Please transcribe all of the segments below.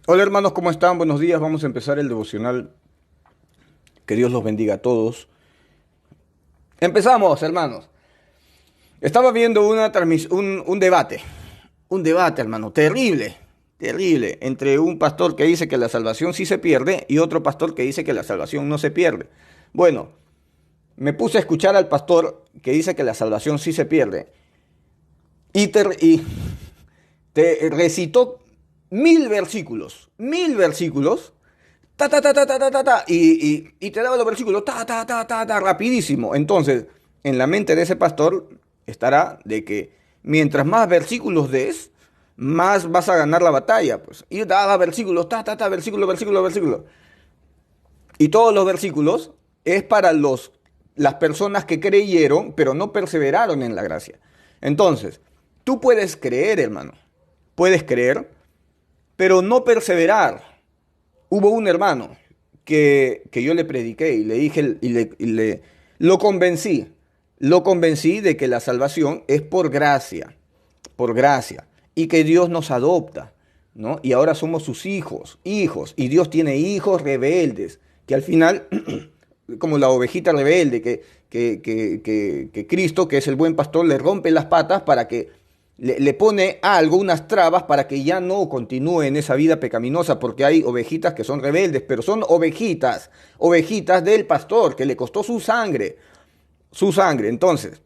Hola hermanos, ¿cómo están? Buenos días. Vamos a empezar el devocional. Que Dios los bendiga a todos. Empezamos, hermanos. Estaba viendo un debate, hermano, terrible, terrible, entre un pastor que dice que la salvación sí se pierde y otro pastor que dice que la salvación no se pierde. Bueno, me puse a escuchar al pastor que dice que la salvación sí se pierde y te recitó mil versículos ta, ta, ta, ta, ta, ta, ta, ta, y te daba los versículos, ta, ta, ta, ta, ta, rapidísimo. Entonces, en la mente de ese pastor estará de que mientras más versículos des, más vas a ganar la batalla, pues. Y daba versículos, ta, ta, ta, versículo, versículo, versículo. Y todos los versículos es para las personas que creyeron, pero no perseveraron en la gracia. Entonces, tú puedes creer, hermano, puedes creer, pero no perseverar. Hubo un hermano que yo le prediqué y le dije lo convencí de que la salvación es por gracia, y que Dios nos adopta, ¿no? Y ahora somos sus hijos, y Dios tiene hijos rebeldes, que al final, como la ovejita rebelde, que Cristo, que es el buen pastor, le rompe las patas para que le pone algo, unas trabas para que ya no continúe en esa vida pecaminosa, porque hay ovejitas que son rebeldes, pero son ovejitas del pastor, que le costó su sangre. Entonces,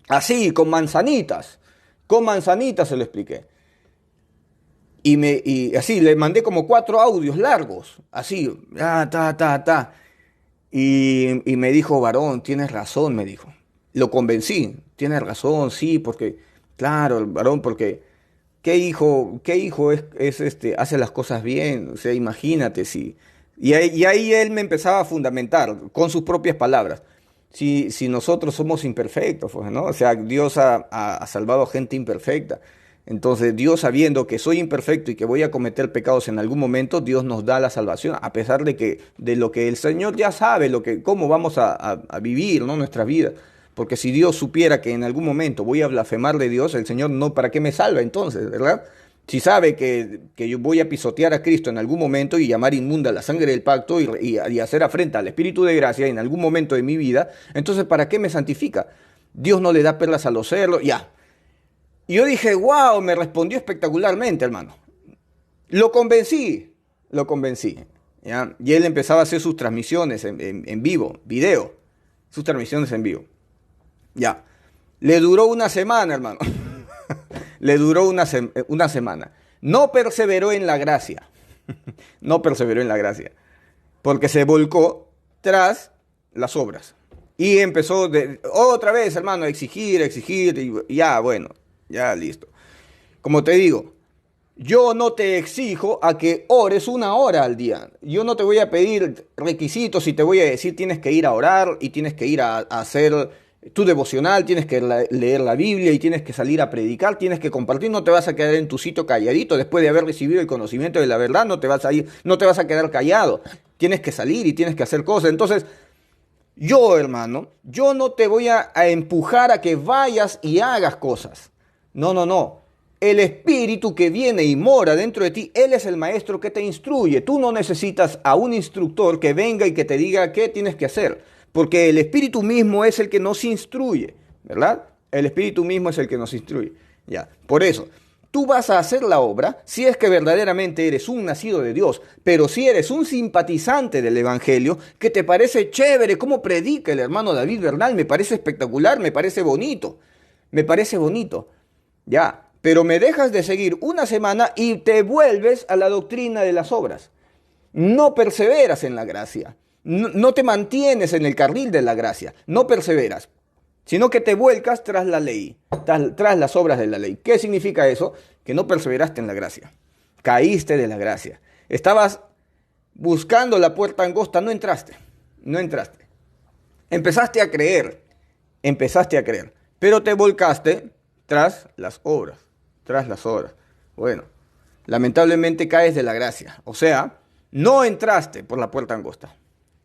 así, con manzanitas se lo expliqué. Y así, le mandé como 4 audios largos, así, ta, ta, ta. Y me dijo, varón, tienes razón, me dijo. Lo convencí, tienes razón, sí, porque, claro, varón, porque qué hijo hace las cosas bien? O sea, imagínate si. Y ahí él me empezaba a fundamentar con sus propias palabras. Si nosotros somos imperfectos, pues, ¿no? O sea, Dios ha salvado gente imperfecta. Entonces, Dios, sabiendo que soy imperfecto y que voy a cometer pecados en algún momento, Dios nos da la salvación, a pesar de lo que el Señor ya sabe, cómo vamos a vivir, ¿no? Nuestra vida. Porque si Dios supiera que en algún momento voy a blasfemar de Dios, el Señor no, ¿para qué me salva entonces, verdad? Si sabe que yo voy a pisotear a Cristo en algún momento y llamar inmunda la sangre del pacto y hacer afrenta al Espíritu de gracia en algún momento de mi vida, entonces ¿para qué me santifica? Dios no le da perlas a los cerdos, ya. Y yo dije, wow, me respondió espectacularmente, hermano. Lo convencí, lo convencí. ¿Ya? Y él empezaba a hacer sus transmisiones en vivo, video, sus transmisiones en vivo. Ya. Le duró una semana, hermano. Le duró una semana. No perseveró en la gracia. No perseveró en la gracia. Porque se volcó tras las obras. Y empezó otra vez, hermano, a exigir, exigir. Y ya, bueno, ya listo. Como te digo, yo no te exijo a que ores 1 hora al día. Yo no te voy a pedir requisitos y te voy a decir tienes que ir a orar y tienes que ir a hacer tu devocional, tienes que leer la Biblia y tienes que salir a predicar, tienes que compartir. No te vas a quedar en tu sitio calladito después de haber recibido el conocimiento de la verdad. No te vas a ir, no te vas a quedar callado. Tienes que salir y tienes que hacer cosas. Entonces, yo, hermano, yo no te voy a empujar a que vayas y hagas cosas. No, no, no. El espíritu que viene y mora dentro de ti, él es el maestro que te instruye. Tú no necesitas a un instructor que venga y que te diga qué tienes que hacer, porque el espíritu mismo es el que nos instruye, ¿verdad? El espíritu mismo es el que nos instruye. Ya, por eso, tú vas a hacer la obra si es que verdaderamente eres un nacido de Dios, pero si eres un simpatizante del evangelio, que te parece chévere cómo predica el hermano David Bernal, me parece espectacular, me parece bonito. Ya, pero me dejas de seguir una semana y te vuelves a la doctrina de las obras. No perseveras en la gracia. No te mantienes en el carril de la gracia. No perseveras, sino que te vuelcas tras la ley, tras las obras de la ley. ¿Qué significa eso? Que no perseveraste en la gracia. Caíste de la gracia. Estabas buscando la puerta angosta, no entraste. No entraste. Empezaste a creer, pero te volcaste tras las obras, tras las obras. Bueno, lamentablemente caes de la gracia, o sea, no entraste por la puerta angosta.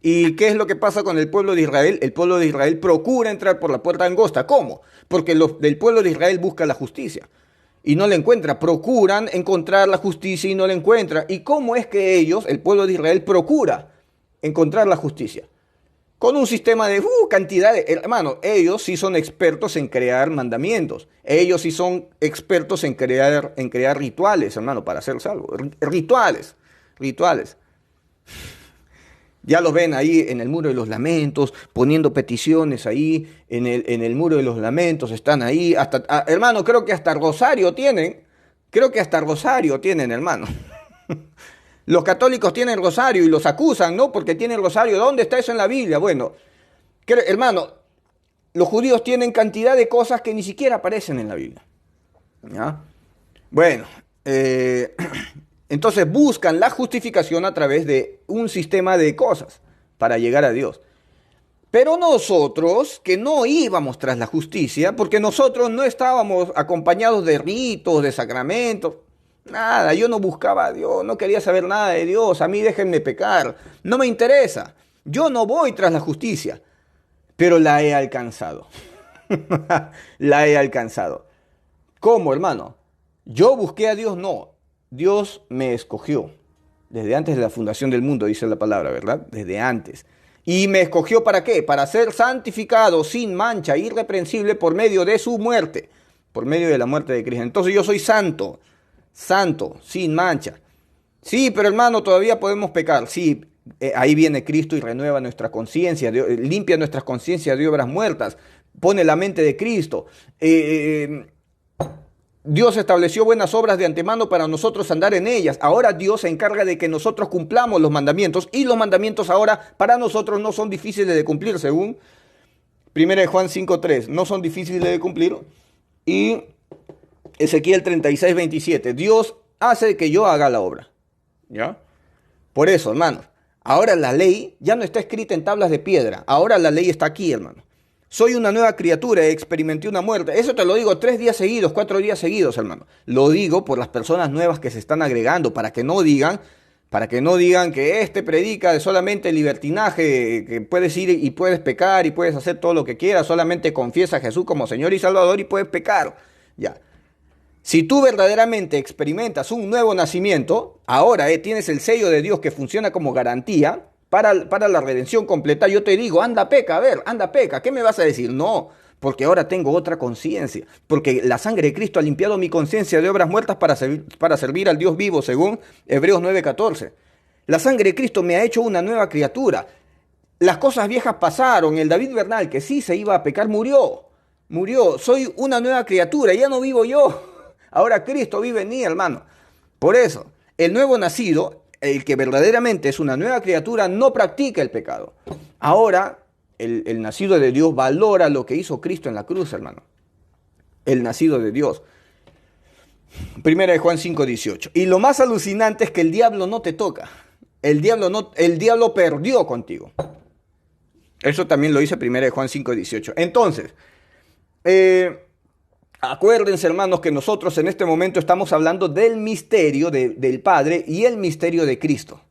¿Y qué es lo que pasa con el pueblo de Israel? El pueblo de Israel procura entrar por la puerta angosta. ¿Cómo? Porque del pueblo de Israel busca la justicia. y no la encuentra. Procuran encontrar la justicia y no la encuentra. ¿Y cómo es que ellos, el pueblo de Israel, procura encontrar la justicia? Con un sistema de cantidad de... Hermano, ellos sí son expertos en crear mandamientos. Ellos sí son expertos en crear rituales, hermano, para hacer salvo. Rituales, rituales. Ya los ven ahí en el muro de los lamentos, poniendo peticiones ahí, en el muro de los lamentos, están ahí. Hermano, creo que hasta rosario tienen. Creo que hasta rosario tienen, hermano. Los católicos tienen rosario y los acusan, ¿no? Porque tienen rosario. ¿Dónde está eso en la Biblia? Bueno, hermano, los judíos tienen cantidad de cosas que ni siquiera aparecen en la Biblia. ¿Ya? Bueno, entonces buscan la justificación a través de un sistema de cosas para llegar a Dios. Pero nosotros, que no íbamos tras la justicia, porque nosotros no estábamos acompañados de ritos, de sacramentos, nada, yo no buscaba a Dios, no quería saber nada de Dios, a mí déjenme pecar, no me interesa, yo no voy tras la justicia, pero la he alcanzado, la he alcanzado. ¿Cómo, hermano? Yo busqué a Dios, no, Dios me escogió, desde antes de la fundación del mundo, dice la palabra, ¿verdad? Desde antes. ¿Y me escogió para qué? Para ser santificado sin mancha, irreprensible por medio de su muerte, por medio de la muerte de Cristo. Entonces yo soy santo, santo, sin mancha. Sí, pero hermano, todavía podemos pecar. Sí, ahí viene Cristo y renueva nuestra conciencia, limpia nuestras conciencias de obras muertas, pone la mente de Cristo. Dios estableció buenas obras de antemano para nosotros andar en ellas. Ahora Dios se encarga de que nosotros cumplamos los mandamientos, y los mandamientos ahora para nosotros no son difíciles de cumplir, según 1 Juan 5:3. No son difíciles de cumplir. Y Ezequiel 36:27. Dios hace que yo haga la obra. ¿Ya? Por eso, hermanos, ahora la ley ya no está escrita en tablas de piedra. Ahora la ley está aquí, hermano. Soy una nueva criatura, experimenté una muerte. Eso te lo digo 3 días seguidos, 4 días seguidos, hermano. Lo digo por las personas nuevas que se están agregando, para que no digan que este predica de solamente libertinaje, que puedes ir y puedes pecar y puedes hacer todo lo que quieras, solamente confiesa a Jesús como Señor y Salvador y puedes pecar. Ya. Si tú verdaderamente experimentas un nuevo nacimiento, ahora tienes el sello de Dios que funciona como garantía para la redención completa. Yo te digo, anda peca, a ver, anda peca, ¿qué me vas a decir? No, porque ahora tengo otra conciencia, porque la sangre de Cristo ha limpiado mi conciencia de obras muertas para servir al Dios vivo, según Hebreos 9:14. La sangre de Cristo me ha hecho una nueva criatura. Las cosas viejas pasaron, el David Bernal, que sí se iba a pecar, murió, soy una nueva criatura, ya no vivo yo. Ahora Cristo vive en mí, hermano. Por eso, el nuevo nacido, el que verdaderamente es una nueva criatura, no practica el pecado. Ahora, el nacido de Dios valora lo que hizo Cristo en la cruz, hermano. El nacido de Dios. 1 Juan 5:18. Y lo más alucinante es que el diablo no te toca. El diablo perdió contigo. Eso también lo dice 1 Juan 5:18. Entonces, acuérdense, hermanos, que nosotros en este momento estamos hablando del misterio del Padre y el misterio de Cristo.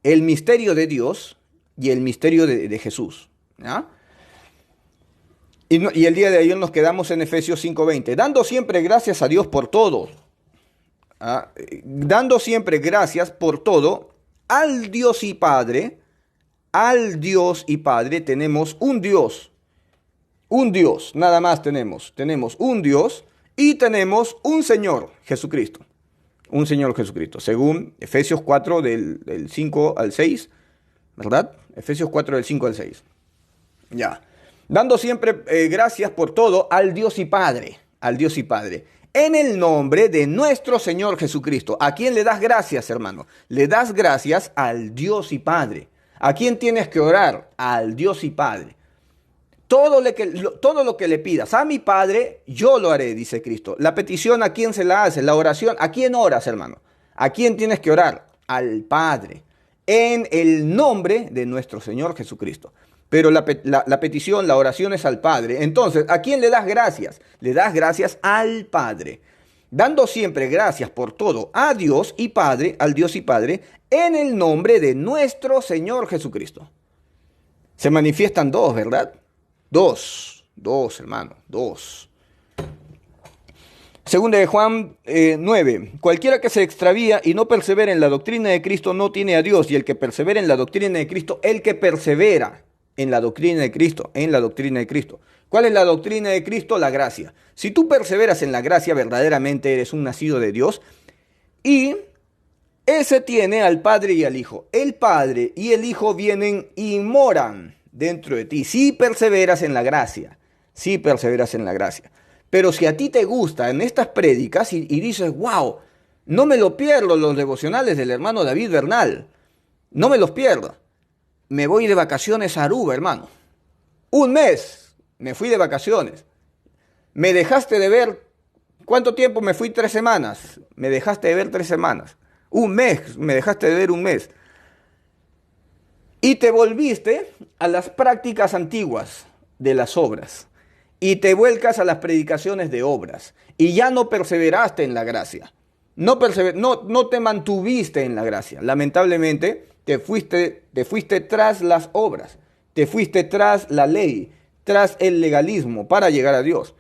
El misterio de Dios y el misterio de Jesús. ¿Ya? Y el día de ayer nos quedamos en Efesios 5:20. Dando siempre gracias a Dios por todo. ¿Ah? Dando siempre gracias por todo al Dios y Padre. Al Dios y Padre tenemos un Dios. Un Dios, nada más tenemos. Tenemos un Dios y tenemos un Señor, Jesucristo. Un Señor Jesucristo, según Efesios 4 del 5 al 6, ¿verdad? Efesios 4 del 5 al 6. Ya. Dando siempre gracias por todo al Dios y Padre. Al Dios y Padre. En el nombre de nuestro Señor Jesucristo. ¿A quién le das gracias, hermano? Le das gracias al Dios y Padre. ¿A quién tienes que orar? Al Dios y Padre. Todo lo que le pidas a mi Padre, yo lo haré, dice Cristo. La petición, ¿a quién se la hace? La oración, ¿a quién oras, hermano? ¿A quién tienes que orar? Al Padre. En el nombre de nuestro Señor Jesucristo. Pero la petición, la oración es al Padre. Entonces, ¿a quién le das gracias? Le das gracias al Padre. Dando siempre gracias por todo a Dios y Padre, al Dios y Padre, en el nombre de nuestro Señor Jesucristo. Se manifiestan dos, ¿verdad? Dos, hermano, dos. Segunda de Juan 9. Cualquiera que se extravía y no persevera en la doctrina de Cristo no tiene a Dios. Y el que persevera en la doctrina de Cristo, el que persevera en la doctrina de Cristo, en la doctrina de Cristo. ¿Cuál es la doctrina de Cristo? La gracia. Si tú perseveras en la gracia, verdaderamente eres un nacido de Dios. Y ese tiene al Padre y al Hijo. El Padre y el Hijo vienen y moran dentro de ti. Si perseveras en la gracia. Si perseveras en la gracia. Pero si a ti te gusta en estas prédicas y dices, wow, no me lo pierdo los devocionales del hermano David Bernal, no me los pierdo. Me voy de vacaciones a Aruba, hermano. Un mes me fui de vacaciones. Me dejaste de ver, ¿cuánto tiempo me fui? 3 semanas. Me dejaste de ver 3 semanas. Un mes, me dejaste de ver un mes. Y te volviste a las prácticas antiguas de las obras. Y te vuelcas a las predicaciones de obras. Y ya no perseveraste en la gracia. No te mantuviste en la gracia. Lamentablemente, te fuiste tras las obras. Te fuiste tras la ley, tras el legalismo para llegar a Dios.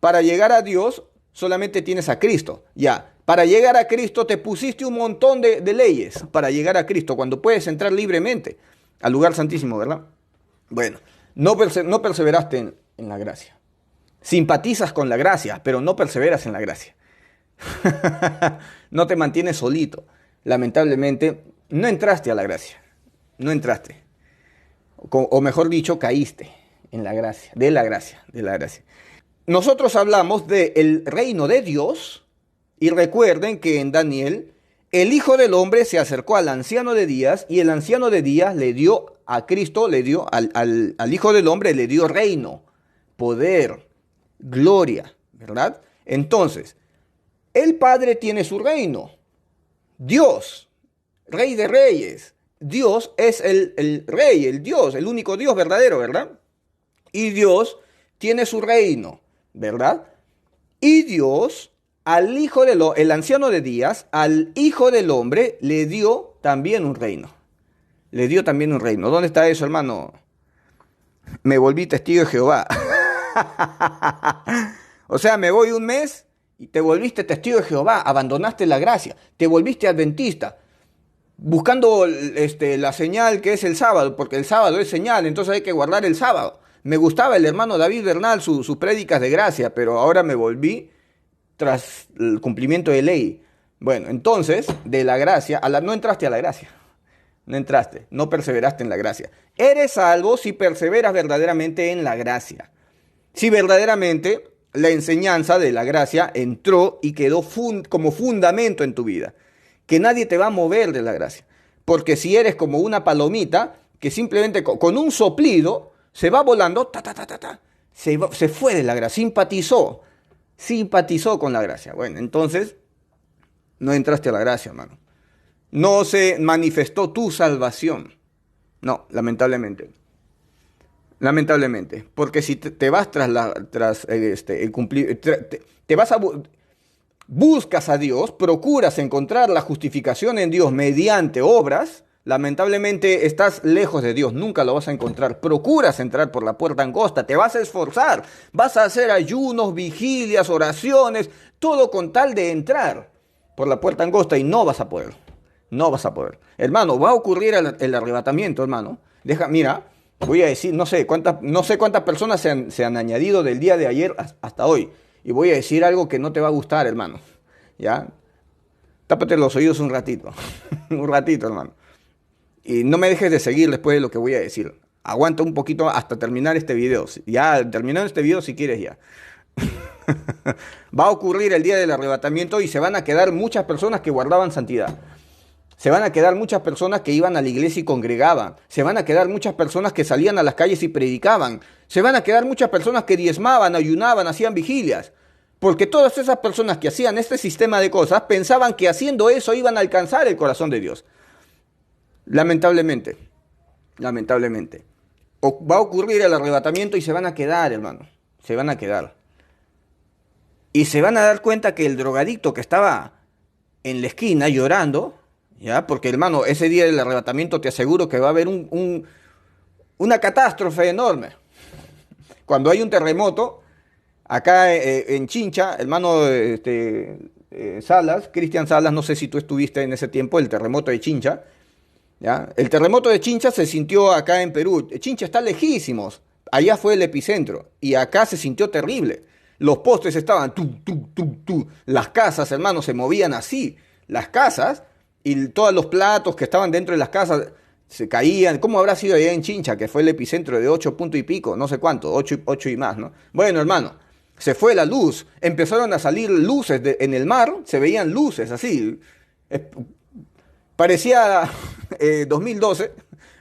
Para llegar a Dios solamente tienes a Cristo. Ya, para llegar a Cristo te pusiste un montón de leyes para llegar a Cristo, cuando puedes entrar libremente al lugar santísimo, ¿verdad? Bueno, no perseveraste en la gracia. Simpatizas con la gracia, pero no perseveras en la gracia. No te mantienes solito. Lamentablemente, no entraste a la gracia. No entraste. O mejor dicho, caíste en la gracia, de la gracia, de la gracia. Nosotros hablamos del reino de Dios y recuerden que en Daniel el Hijo del Hombre se acercó al anciano de días y el anciano de días le dio a Cristo, le dio al Hijo del Hombre, le dio reino, poder, gloria, ¿verdad? Entonces, el Padre tiene su reino. Dios, Rey de Reyes. Dios es el Rey, el Dios, el único Dios verdadero, ¿verdad? Y Dios tiene su reino, ¿verdad? Y Dios al el anciano de días, al Hijo del Hombre, le dio también un reino. Le dio también un reino. ¿Dónde está eso, hermano? Me volví testigo de Jehová. O sea, me voy un mes y te volviste testigo de Jehová, abandonaste la gracia, te volviste adventista, buscando la señal que es el sábado, porque el sábado es señal, entonces hay que guardar el sábado. Me gustaba el hermano David Bernal, sus prédicas de gracia, pero ahora me volví tras el cumplimiento de ley. Bueno, entonces, de la gracia, no entraste a la gracia. No entraste, no perseveraste en la gracia. Eres salvo si perseveras verdaderamente en la gracia. Si verdaderamente la enseñanza de la gracia entró y quedó como fundamento en tu vida. Que nadie te va a mover de la gracia. Porque si eres como una palomita que simplemente con un soplido se va volando, se fue de la gracia, simpatizó con la gracia. Bueno, entonces no entraste a la gracia, hermano. No se manifestó tu salvación. No, lamentablemente. Lamentablemente. Porque si te vas tras el cumplir, te vas a buscas a Dios, procuras encontrar la justificación en Dios mediante obras, lamentablemente estás lejos de Dios, nunca lo vas a encontrar. Procuras entrar por la puerta angosta, te vas a esforzar, vas a hacer ayunos, vigilias, oraciones, todo con tal de entrar por la puerta angosta y no vas a poder. No vas a poder. Hermano, va a ocurrir el arrebatamiento, hermano. Mira, voy a decir, no sé cuántas personas se han añadido del día de ayer hasta hoy. Y voy a decir algo que no te va a gustar, hermano. ¿Ya? Tápate los oídos un ratito. Un ratito, hermano. Y no me dejes de seguir después de lo que voy a decir. Aguanta un poquito hasta terminar este video. Ya, terminando este video si quieres ya. Va a ocurrir el día del arrebatamiento y se van a quedar muchas personas que guardaban santidad. Se van a quedar muchas personas que iban a la iglesia y congregaban. Se van a quedar muchas personas que salían a las calles y predicaban. Se van a quedar muchas personas que diezmaban, ayunaban, hacían vigilias. Porque todas esas personas que hacían este sistema de cosas pensaban que haciendo eso iban a alcanzar el corazón de Dios. Lamentablemente. Va a ocurrir el arrebatamiento y se van a quedar, hermano. Se van a quedar. Y se van a dar cuenta que el drogadicto que estaba en la esquina llorando, ¿ya? Porque, hermano, ese día del arrebatamiento te aseguro que va a haber una catástrofe enorme. Cuando hay un terremoto, Acá en Chincha, hermano Salas, Cristian Salas, no sé si tú estuviste en ese tiempo, el terremoto de Chincha, ¿ya? El terremoto de Chincha se sintió acá en Perú. Chincha está lejísimos, allá fue el epicentro y acá se sintió terrible. Los postes estaban tu. Las casas, hermano, se movían así. Las casas y todos los platos que estaban dentro de las casas se caían. ¿Cómo habrá sido allá en Chincha, que fue el epicentro de 8 puntos y pico? No sé cuánto, 8 y más, ¿no? Bueno, hermano, se fue la luz. Empezaron a salir luces en el mar, se veían luces así. Eh, Parecía 2012,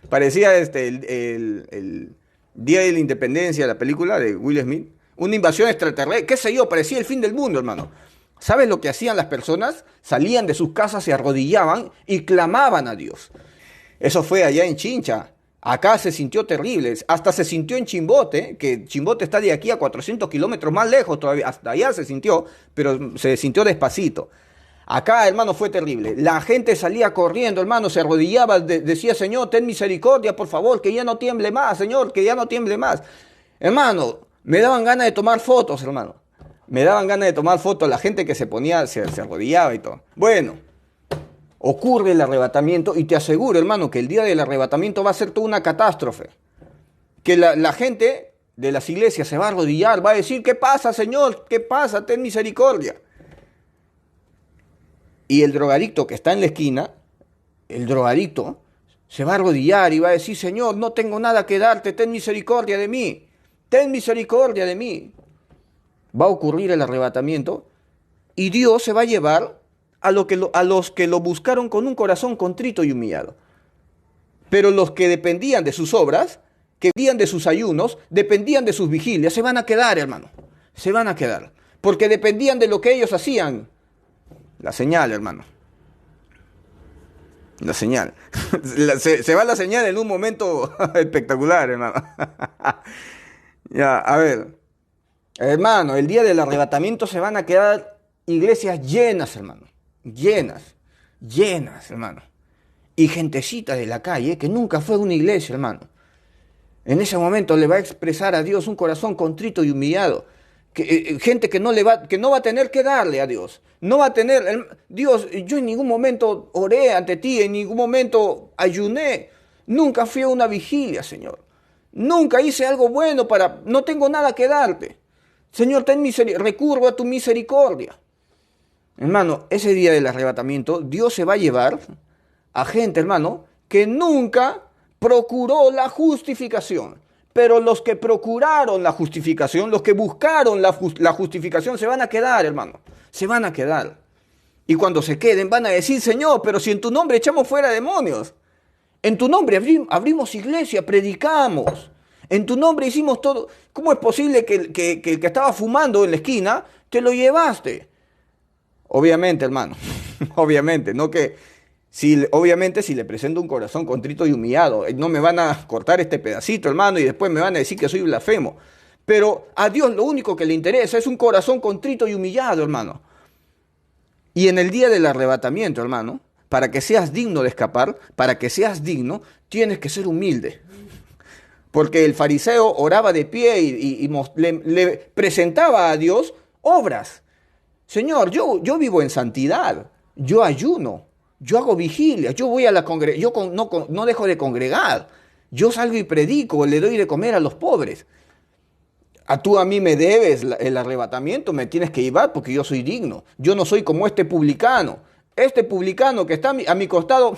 parecía el Día de la Independencia, la película de Will Smith. Una invasión extraterrestre, qué sé yo, parecía el fin del mundo, hermano. ¿Sabes lo que hacían las personas? Salían de sus casas, se arrodillaban y clamaban a Dios. Eso fue allá en Chincha. Acá se sintió terrible. Hasta se sintió en Chimbote, que Chimbote está de aquí a 400 kilómetros más lejos todavía. Hasta allá se sintió, pero se sintió despacito. Acá, hermano, fue terrible. La gente salía corriendo, hermano, se arrodillaba, decía, Señor, ten misericordia, por favor, que ya no tiemble más, Señor, que ya no tiemble más. Hermano, me daban ganas de tomar fotos, hermano. Me daban ganas de tomar fotos, la gente que se ponía, se arrodillaba y todo. Bueno, ocurre el arrebatamiento y te aseguro, hermano, que el día del arrebatamiento va a ser toda una catástrofe. Que la gente de las iglesias se va a arrodillar, va a decir, ¿qué pasa, Señor? ¿Qué pasa? Ten misericordia. Y el drogadicto que está en la esquina, el drogadicto, se va a arrodillar y va a decir, Señor, no tengo nada que darte, ten misericordia de mí, ten misericordia de mí. Va a ocurrir el arrebatamiento y Dios se va a llevar a los que lo buscaron con un corazón contrito y humillado. Pero los que dependían de sus obras, que dependían de sus ayunos, dependían de sus vigilias, se van a quedar, hermano, se van a quedar, porque dependían de lo que ellos hacían. La señal, hermano. La señal. Se va la señal en un momento espectacular, hermano. Ya, a ver. Hermano, el día del arrebatamiento se van a quedar iglesias llenas, hermano. Llenas. Llenas, hermano. Y gentecita de la calle que nunca fue a una iglesia, hermano. En ese momento le va a expresar a Dios un corazón contrito y humillado. Gente que no va a tener que darle a Dios. No va a tener, Dios, yo en ningún momento oré ante ti, en ningún momento ayuné. Nunca fui a una vigilia, Señor. Nunca hice algo bueno no tengo nada que darte. Señor, recurro a tu misericordia. Hermano, ese día del arrebatamiento, Dios se va a llevar a gente, hermano, que nunca procuró la justificación. Pero los que procuraron la justificación, los que buscaron la justificación, se van a quedar, hermano. Se van a quedar. Y cuando se queden van a decir, Señor, pero si en tu nombre echamos fuera demonios. En tu nombre abrimos iglesia, predicamos. En tu nombre hicimos todo. ¿Cómo es posible que el que estaba fumando en la esquina, te lo llevaste? Obviamente, hermano. Obviamente, no que... Obviamente si le presento un corazón contrito y humillado, no me van a cortar este pedacito, hermano, y después me van a decir que soy blasfemo. Pero a Dios lo único que le interesa es un corazón contrito y humillado, hermano. Y en el día del arrebatamiento, hermano, para que seas digno de escapar, para que seas digno, tienes que ser humilde. Porque el fariseo oraba de pie y le presentaba a Dios obras. Señor, yo vivo en santidad, yo ayuno. Yo hago vigilia, yo voy a la congregación, no dejo de congregar, yo salgo y predico, le doy de comer a los pobres. Tú a mí me debes el arrebatamiento, me tienes que llevar porque yo soy digno. Yo no soy como este publicano. Este publicano que está a mi costado,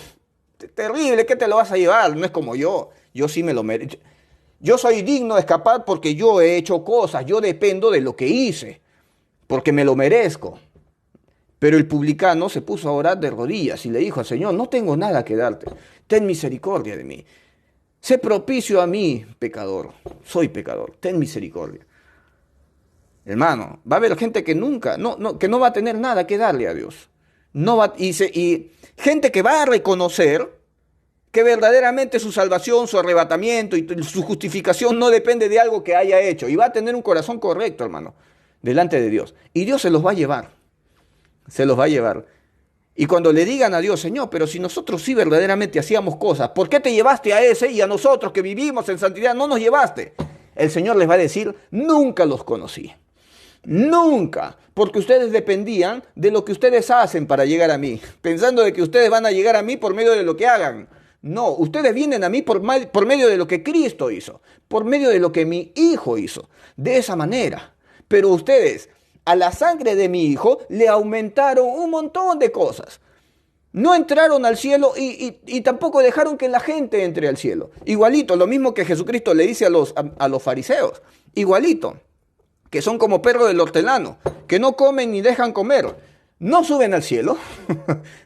terrible, ¿qué te lo vas a llevar? No es como yo sí me lo merezco. Yo soy digno de escapar porque yo he hecho cosas, yo dependo de lo que hice, porque me lo merezco. Pero el publicano se puso a orar de rodillas y le dijo al Señor, no tengo nada que darte, ten misericordia de mí. Sé propicio a mí, pecador, soy pecador, ten misericordia. Hermano, va a haber gente que que no va a tener nada que darle a Dios. Y gente que va a reconocer que verdaderamente su salvación, su arrebatamiento y su justificación no depende de algo que haya hecho. Y va a tener un corazón correcto, hermano, delante de Dios. Y Dios se los va a llevar. Se los va a llevar. Y cuando le digan a Dios, Señor, pero si nosotros sí verdaderamente hacíamos cosas, ¿por qué te llevaste a ese y a nosotros que vivimos en santidad no nos llevaste? El Señor les va a decir, nunca los conocí. Nunca, porque ustedes dependían de lo que ustedes hacen para llegar a mí, pensando de que ustedes van a llegar a mí por medio de lo que hagan. No, ustedes vienen a mí por medio de lo que Cristo hizo, por medio de lo que mi Hijo hizo, de esa manera. Pero ustedes, a la sangre de mi Hijo, le aumentaron un montón de cosas. No entraron al cielo y tampoco dejaron que la gente entre al cielo. Igualito, lo mismo que Jesucristo le dice a los fariseos. Igualito, que son como perros del hortelano, que no comen ni dejan comer. No suben al cielo.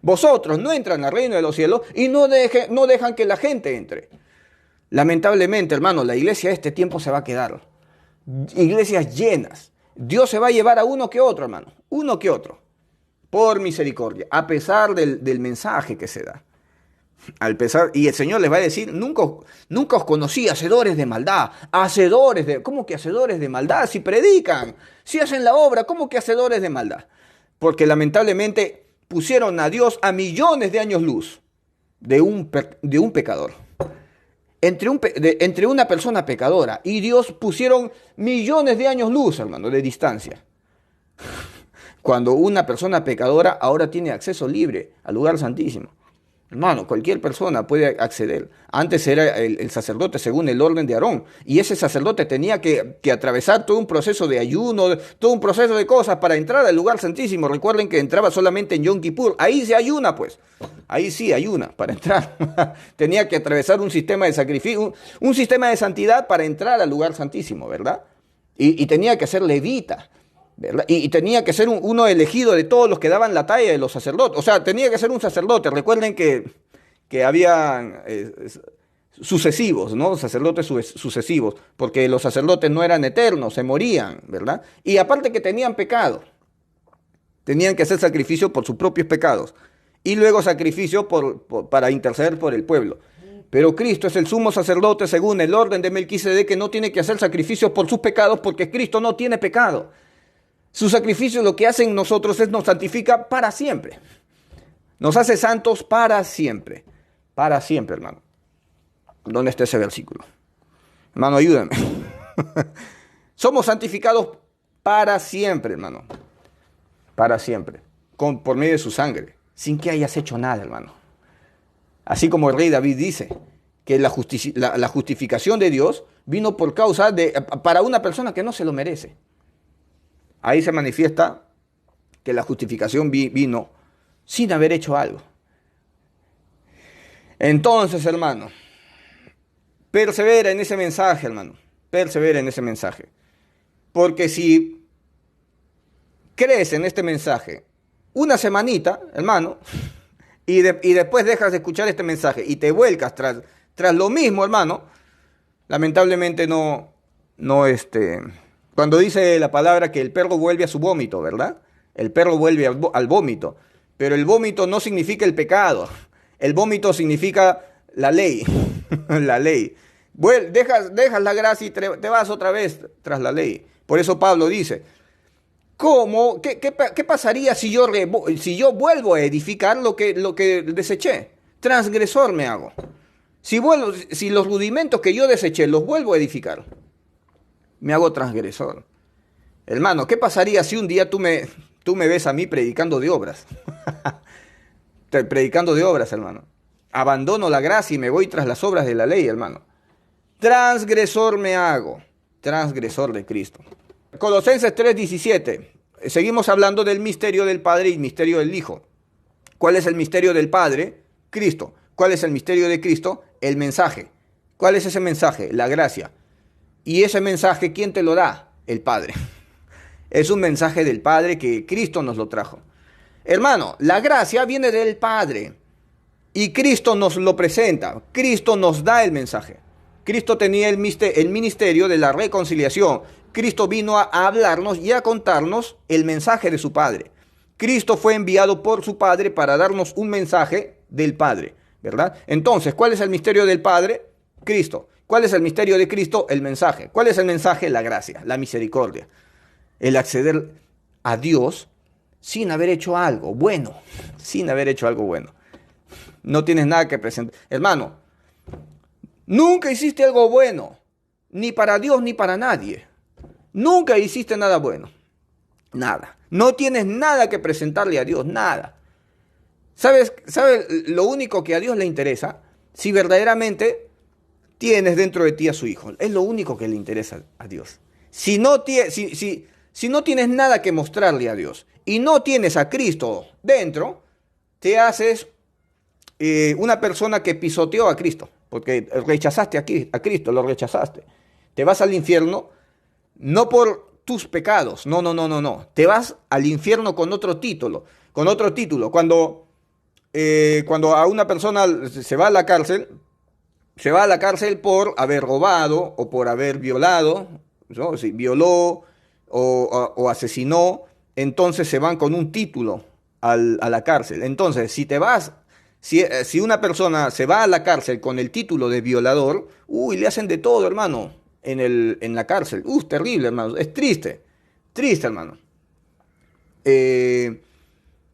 Vosotros no entran al reino de los cielos y no dejan que la gente entre. Lamentablemente, hermano, la iglesia de este tiempo se va a quedar. Iglesias llenas. Dios se va a llevar a uno que otro, hermano. Uno que otro. Por misericordia, a pesar del mensaje que se da. Y el Señor les va a decir, nunca os conocí, hacedores de maldad, ¿cómo que hacedores de maldad? Si predican, si hacen la obra, ¿cómo que hacedores de maldad? Porque lamentablemente pusieron a Dios a millones de años luz de un pecador. Entre una persona pecadora y Dios pusieron millones de años luz, hermano, de distancia. Cuando una persona pecadora ahora tiene acceso libre al lugar santísimo. Hermano, cualquier persona puede acceder. Antes era el sacerdote según el orden de Aarón. Y ese sacerdote tenía que atravesar todo un proceso de ayuno, todo un proceso de cosas para entrar al lugar santísimo. Recuerden que entraba solamente en Yom Kippur. Ahí se ayuna, pues. Ahí sí ayuna para entrar. Tenía que atravesar un sistema de sacrificio, un sistema de santidad para entrar al lugar santísimo, ¿verdad? Y tenía que ser levita. ¿Verdad? Y tenía que ser uno elegido de todos los que daban la talla de los sacerdotes. O sea, tenía que ser un sacerdote. Recuerden que había sucesivos, ¿no? Sacerdotes sucesivos, porque los sacerdotes no eran eternos, se morían, ¿verdad? Y aparte que tenían pecado, tenían que hacer sacrificio por sus propios pecados y luego sacrificio para interceder por el pueblo. Pero Cristo es el sumo sacerdote según el orden de Melquisedec, que no tiene que hacer sacrificios por sus pecados porque Cristo no tiene pecado. Su sacrificio lo que hace en nosotros es nos santifica para siempre. Nos hace santos para siempre. Para siempre, hermano. ¿Dónde está ese versículo? Hermano, ayúdame. Somos santificados para siempre, hermano. Para siempre. Por medio de su sangre. Sin que hayas hecho nada, hermano. Así como el rey David dice que la justificación de Dios vino por causa para una persona que no se lo merece. Ahí se manifiesta que la justificación vino sin haber hecho algo. Entonces, hermano, persevera en ese mensaje, hermano. Persevera en ese mensaje. Porque si crees en este mensaje una semanita, hermano, y después dejas de escuchar este mensaje y te vuelcas tras lo mismo, hermano, lamentablemente cuando dice la palabra que el perro vuelve a su vómito, ¿verdad? El perro vuelve al vómito. Pero el vómito no significa el pecado. El vómito significa la ley. La ley. Dejas la gracia y te vas otra vez tras la ley. Por eso Pablo dice, ¿cómo? ¿Qué pasaría si yo vuelvo a edificar lo que deseché? Transgresor me hago. Si los rudimentos que yo deseché los vuelvo a edificar, me hago transgresor. Hermano, ¿qué pasaría si un día tú me ves a mí predicando de obras? Predicando de obras, hermano. Abandono la gracia y me voy tras las obras de la ley, hermano. Transgresor me hago. Transgresor de Cristo. Colosenses 3:17. Seguimos hablando del misterio del Padre y misterio del Hijo. ¿Cuál es el misterio del Padre? Cristo. ¿Cuál es el misterio de Cristo? El mensaje. ¿Cuál es ese mensaje? La gracia. Y ese mensaje, ¿quién te lo da? El Padre. Es un mensaje del Padre que Cristo nos lo trajo. Hermano, la gracia viene del Padre y Cristo nos lo presenta. Cristo nos da el mensaje. Cristo tenía el ministerio de la reconciliación. Cristo vino a hablarnos y a contarnos el mensaje de su Padre. Cristo fue enviado por su Padre para darnos un mensaje del Padre, ¿verdad? Entonces, ¿cuál es el misterio del Padre? Cristo. ¿Cuál es el misterio de Cristo? El mensaje. ¿Cuál es el mensaje? La gracia, la misericordia. El acceder a Dios sin haber hecho algo bueno. Sin haber hecho algo bueno. No tienes nada que presentar. Hermano, nunca hiciste algo bueno. Ni para Dios ni para nadie. Nunca hiciste nada bueno. Nada. No tienes nada que presentarle a Dios, nada. ¿Sabes lo único que a Dios le interesa? Si verdaderamente tienes dentro de ti a su Hijo. Es lo único que le interesa a Dios. Si no tienes nada que mostrarle a Dios y no tienes a Cristo dentro, te haces una persona que pisoteó a Cristo, porque rechazaste a Cristo, lo rechazaste. Te vas al infierno no por tus pecados, no, no, no, no, no. Te vas al infierno con otro título, con otro título. Cuando a una persona se va a la cárcel por haber robado o por haber violado, ¿no? Si violó o asesinó, entonces se van con un título a la cárcel. Entonces, si una persona se va a la cárcel con el título de violador, uy, le hacen de todo, hermano, en la cárcel. Terrible, hermano. Es triste, triste, hermano.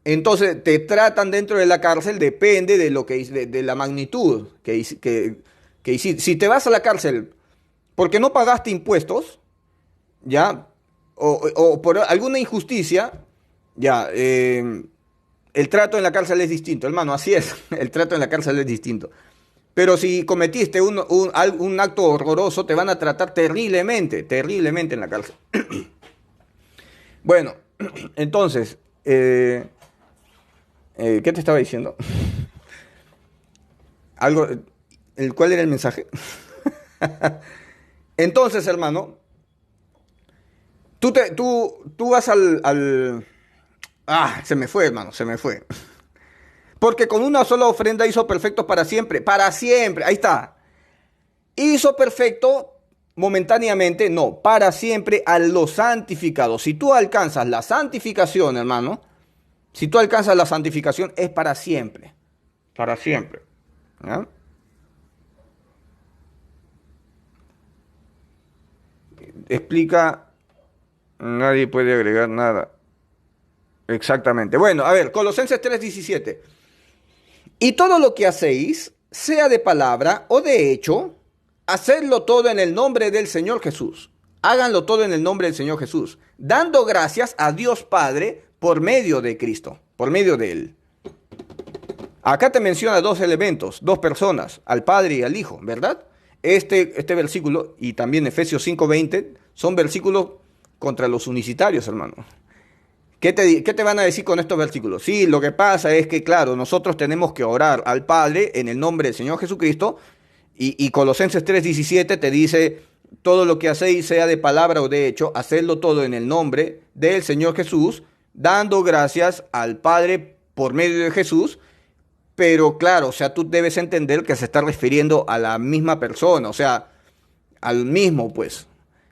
Entonces te tratan dentro de la cárcel, depende de lo que de la magnitud que hiciste. Si te vas a la cárcel porque no pagaste impuestos, ya, o por alguna injusticia, ya, el trato en la cárcel es distinto, hermano, así es, el trato en la cárcel es distinto. Pero si cometiste un acto horroroso, te van a tratar terriblemente, terriblemente en la cárcel. Bueno, entonces, ¿qué te estaba diciendo? ¿Cuál era el mensaje? Entonces, hermano, tú vas se me fue, hermano, se me fue. Porque con una sola ofrenda hizo perfectos para siempre, ahí está. Hizo perfecto momentáneamente, no, para siempre a los santificados. Si tú alcanzas la santificación, hermano, si tú alcanzas la santificación es para siempre, para siempre. ¿Ya? Explica, nadie puede agregar nada. Exactamente. Bueno, a ver, Colosenses 3:17. Y todo lo que hacéis, sea de palabra o de hecho, hacedlo todo en el nombre del Señor Jesús. Háganlo todo en el nombre del Señor Jesús, dando gracias a Dios Padre por medio de Cristo, por medio de Él. Acá te menciona dos elementos, dos personas, al Padre y al Hijo, ¿verdad? Este versículo y también Efesios 5:20 son versículos contra los unicitarios, hermano. ¿Qué te van a decir con estos versículos? Sí, lo que pasa es que, claro, nosotros tenemos que orar al Padre en el nombre del Señor Jesucristo y Colosenses 3:17 te dice, todo lo que hacéis, sea de palabra o de hecho, hacedlo todo en el nombre del Señor Jesús, dando gracias al Padre por medio de Jesús. Pero claro, o sea, tú debes entender que se está refiriendo a la misma persona, o sea, al mismo, pues.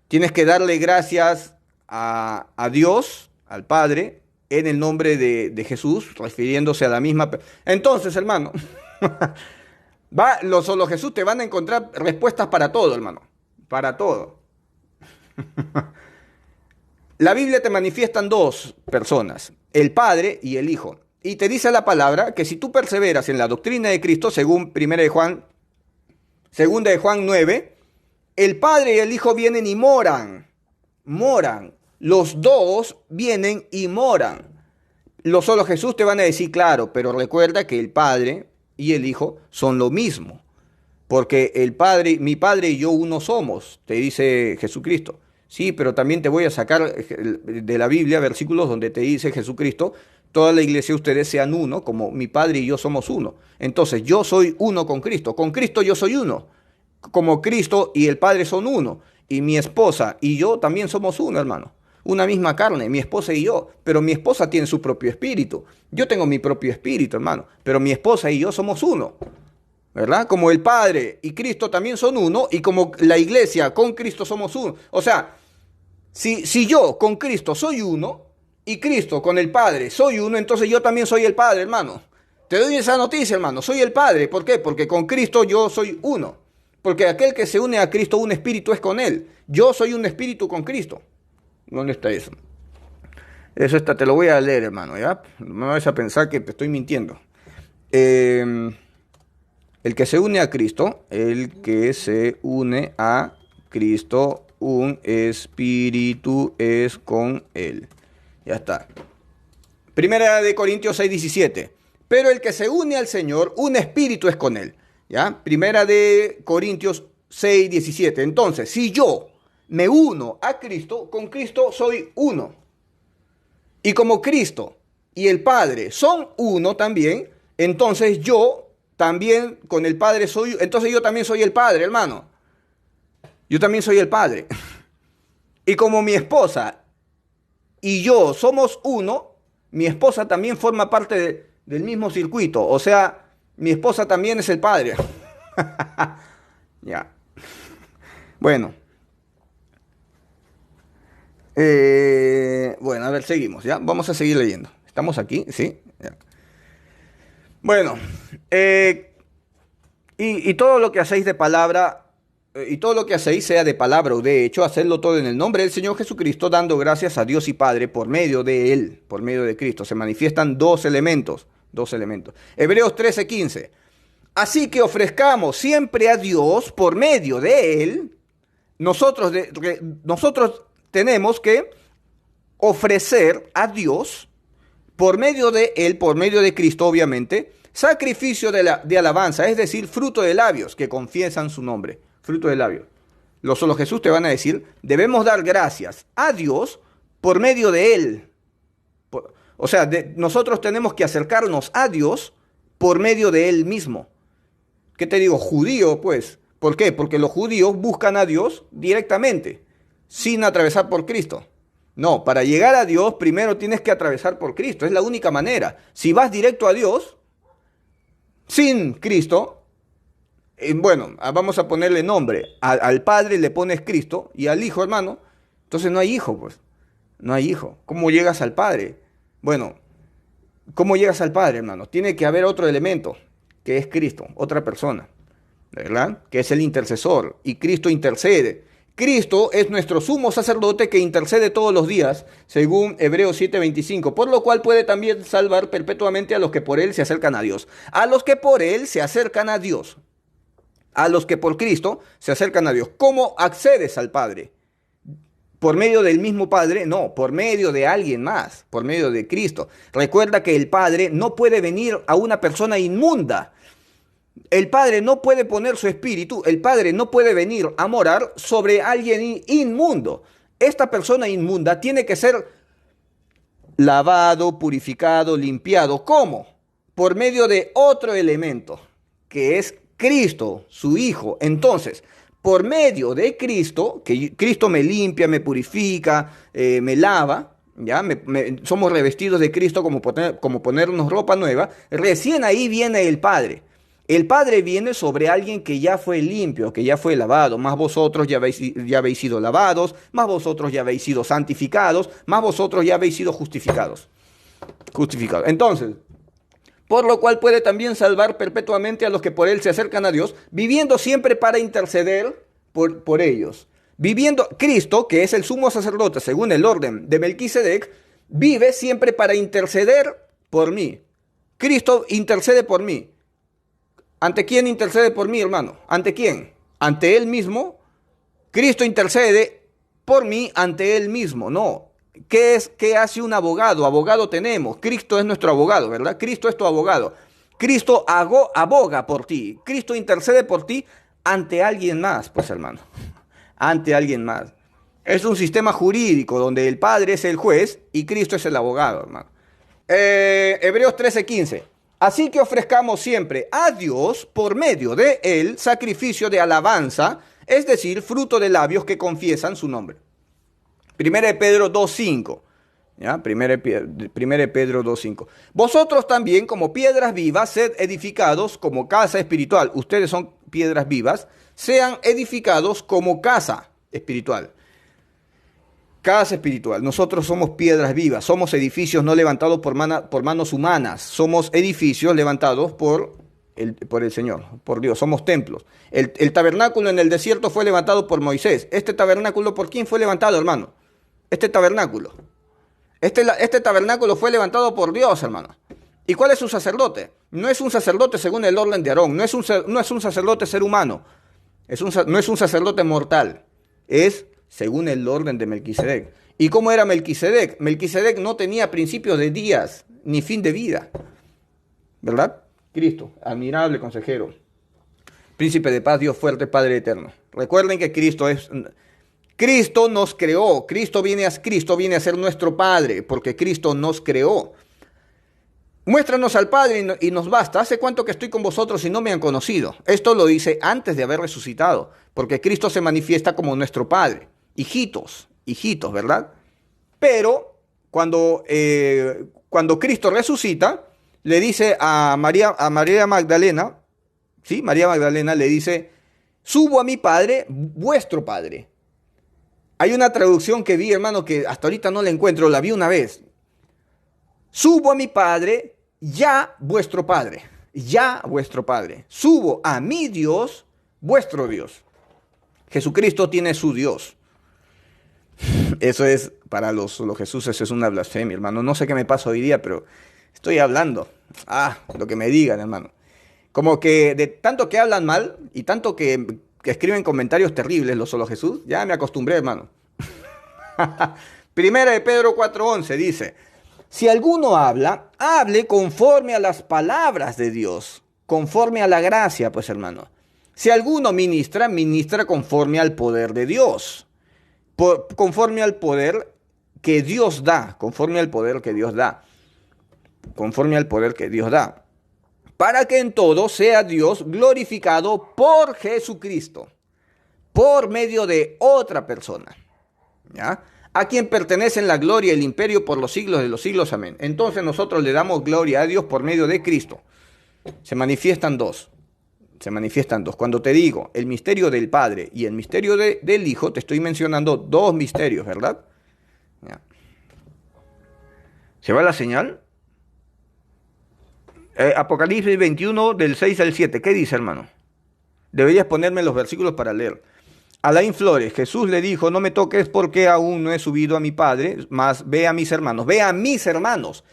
Tienes que darle gracias a Dios, al Padre, en el nombre de Jesús, refiriéndose a la misma persona. Entonces, hermano, solo Jesús te van a encontrar respuestas para todo, hermano. Para todo. La Biblia te manifiestan dos personas, el Padre y el Hijo. Y te dice la palabra que si tú perseveras en la doctrina de Cristo, según 2 de Juan 9, el Padre y el Hijo vienen y moran. Moran. Los dos vienen y moran. Solo Jesús te van a decir, claro, pero recuerda que el Padre y el Hijo son lo mismo. Porque mi Padre y yo uno somos, te dice Jesucristo. Sí, pero también te voy a sacar de la Biblia versículos donde te dice Jesucristo, toda la iglesia ustedes sean uno, como mi Padre y yo somos uno. Entonces yo soy uno con Cristo yo soy uno, como Cristo y el Padre son uno, y mi esposa y yo también somos uno, hermano. Una misma carne, mi esposa y yo, pero mi esposa tiene su propio espíritu. Yo tengo mi propio espíritu, hermano, pero mi esposa y yo somos uno, ¿verdad? Como el Padre y Cristo también son uno, y como la iglesia con Cristo somos uno. O sea, si yo con Cristo soy uno, y Cristo con el Padre soy uno, entonces yo también soy el Padre, hermano. Te doy esa noticia, hermano, soy el Padre. ¿Por qué? Porque con Cristo yo soy uno. Porque aquel que se une a Cristo, un espíritu es con Él. Yo soy un espíritu con Cristo. ¿Dónde está eso? Eso te lo voy a leer, hermano, ¿ya? No me vayas a pensar que te estoy mintiendo. El que se une a Cristo, un espíritu es con Él. Ya está. Primera de Corintios 6:17. Pero el que se une al Señor, un espíritu es con él. ¿Ya? Primera de Corintios 6:17. Entonces, si yo me uno a Cristo, con Cristo soy uno. Y como Cristo y el Padre son uno también, entonces yo también con el Padre soy, entonces yo también soy el Padre, hermano. Yo también soy el Padre. Y como mi esposa y yo somos uno, mi esposa también forma parte del mismo circuito. O sea, mi esposa también es el Padre. Ya. Bueno. Bueno, a ver, seguimos, ¿ya? Vamos a seguir leyendo. ¿Estamos aquí? ¿Sí? Ya. Bueno, y todo lo que hacéis de palabra, y todo lo que hacéis sea de palabra o de hecho, hacedlo todo en el nombre del Señor Jesucristo, dando gracias a Dios y Padre por medio de Él, por medio de Cristo. Se manifiestan dos elementos. Hebreos 13:15. Así que ofrezcamos siempre a Dios por medio de Él. Nosotros tenemos que ofrecer a Dios por medio de Él, por medio de Cristo, obviamente, sacrificio de alabanza, es decir, fruto de labios que confiesan su nombre. Fruto de labios. Los solo Jesús te van a decir, debemos dar gracias a Dios por medio de Él. O sea, nosotros tenemos que acercarnos a Dios por medio de Él mismo. ¿Qué te digo? Judío, pues. ¿Por qué? Porque los judíos buscan a Dios directamente, sin atravesar por Cristo. No, para llegar a Dios primero tienes que atravesar por Cristo. Es la única manera. Si vas directo a Dios, sin Cristo, bueno, vamos a ponerle nombre. Al Padre le pones Cristo y al Hijo, hermano. Entonces no hay hijo, pues. No hay hijo. ¿Cómo llegas al Padre? Bueno, ¿cómo llegas al Padre, hermano? Tiene que haber otro elemento, que es Cristo, otra persona, ¿verdad? Que es el intercesor. Y Cristo intercede. Cristo es nuestro sumo sacerdote que intercede todos los días, según Hebreos 7:25, por lo cual puede también salvar perpetuamente a los que por Él se acercan a Dios. A los que por Él se acercan a Dios. A los que por Cristo se acercan a Dios. ¿Cómo accedes al Padre? ¿Por medio del mismo Padre? No, por medio de alguien más, por medio de Cristo. Recuerda que el Padre no puede venir a una persona inmunda. El Padre no puede poner su espíritu, el Padre no puede venir a morar sobre alguien inmundo. Esta persona inmunda tiene que ser lavado, purificado, limpiado. ¿Cómo? Por medio de otro elemento, que es Cristo, su Hijo. Entonces, por medio de Cristo, que Cristo me limpia, me purifica, me lava, ¿ya? Somos revestidos de Cristo como ponernos ropa nueva, recién ahí viene el Padre. El Padre viene sobre alguien que ya fue limpio, que ya fue lavado. Más vosotros ya habéis sido lavados, más vosotros ya habéis sido santificados, más vosotros ya habéis sido justificados. Entonces, por lo cual puede también salvar perpetuamente a los que por Él se acercan a Dios, viviendo siempre para interceder por ellos. Viviendo, Cristo, que es el sumo sacerdote según el orden de Melquisedec, vive siempre para interceder por mí. Cristo intercede por mí. ¿Ante quién intercede por mí, hermano? ¿Ante quién? ¿Ante Él mismo? Cristo intercede por mí ante Él mismo. No. ¿Qué hace un abogado? Abogado tenemos. Cristo es nuestro abogado, ¿verdad? Cristo es tu abogado. Cristo aboga por ti. Cristo intercede por ti ante alguien más, pues, hermano. Ante alguien más. Es un sistema jurídico donde el Padre es el juez y Cristo es el abogado, hermano. Hebreos 13:15. Así que ofrezcamos siempre a Dios por medio de Él sacrificio de alabanza, es decir, fruto de labios que confiesan su nombre. Primera de Pedro 2:5. ¿Ya? Primera de Pedro 2:5. Vosotros también, como piedras vivas, sed edificados como casa espiritual. Ustedes son piedras vivas, sean edificados como casa espiritual. Casa espiritual. Nosotros somos piedras vivas, somos edificios no levantados por manos humanas, somos edificios levantados por el Señor, por Dios, somos templos. El tabernáculo en el desierto fue levantado por Moisés. Este tabernáculo, ¿por quién fue levantado, hermano? Este tabernáculo. Este tabernáculo fue levantado por Dios, hermano. ¿Y cuál es su sacerdote? No es un sacerdote según el orden de Aarón, no es un sacerdote ser humano, no es un sacerdote mortal, es según el orden de Melquisedec. ¿Y cómo era Melquisedec? Melquisedec no tenía principios de días ni fin de vida, ¿verdad? Cristo, admirable consejero, príncipe de paz, Dios fuerte, Padre eterno. Recuerden que Cristo nos creó, Cristo viene a ser nuestro Padre, porque Cristo nos creó. Muéstranos al Padre y nos basta. ¿Hace cuánto que estoy con vosotros y no me han conocido? Esto lo dice antes de haber resucitado, porque Cristo se manifiesta como nuestro Padre. Hijitos, ¿verdad? Pero cuando Cristo resucita, le dice a María Magdalena, ¿sí? María Magdalena le dice, subo a mi Padre, vuestro Padre. Hay una traducción que vi, hermano, que hasta ahorita no la encuentro, la vi una vez. Subo a mi Padre, ya vuestro Padre. Ya vuestro Padre. Subo a mi Dios, vuestro Dios. Jesucristo tiene su Dios. Eso es, para los Jesús, eso es una blasfemia, hermano. No sé qué me pasa hoy día, pero estoy hablando. Lo que me digan, hermano. Como que de tanto que hablan mal y tanto que escriben comentarios terribles los solo Jesús, ya me acostumbré, hermano. Primera de Pedro 4:11 dice, si alguno habla, hable conforme a las palabras de Dios, conforme a la gracia, pues, hermano. Si alguno ministra, ministra conforme al poder de Dios, conforme al poder que Dios da, conforme al poder que Dios da, conforme al poder que Dios da, para que en todo sea Dios glorificado por Jesucristo, por medio de otra persona, ¿ya? A quien pertenecen la gloria y el imperio por los siglos de los siglos. Amén. Entonces nosotros le damos gloria a Dios por medio de Cristo. Se manifiestan dos. Cuando te digo el misterio del Padre y el misterio del Hijo, te estoy mencionando dos misterios, ¿verdad? Ya. ¿Se va la señal? Apocalipsis 21 del 6 al 7. ¿Qué dice, hermano? Deberías ponerme los versículos para leer. Alain Flores, Jesús le dijo, no me toques porque aún no he subido a mi Padre, mas ve a mis hermanos. Ve a mis hermanos.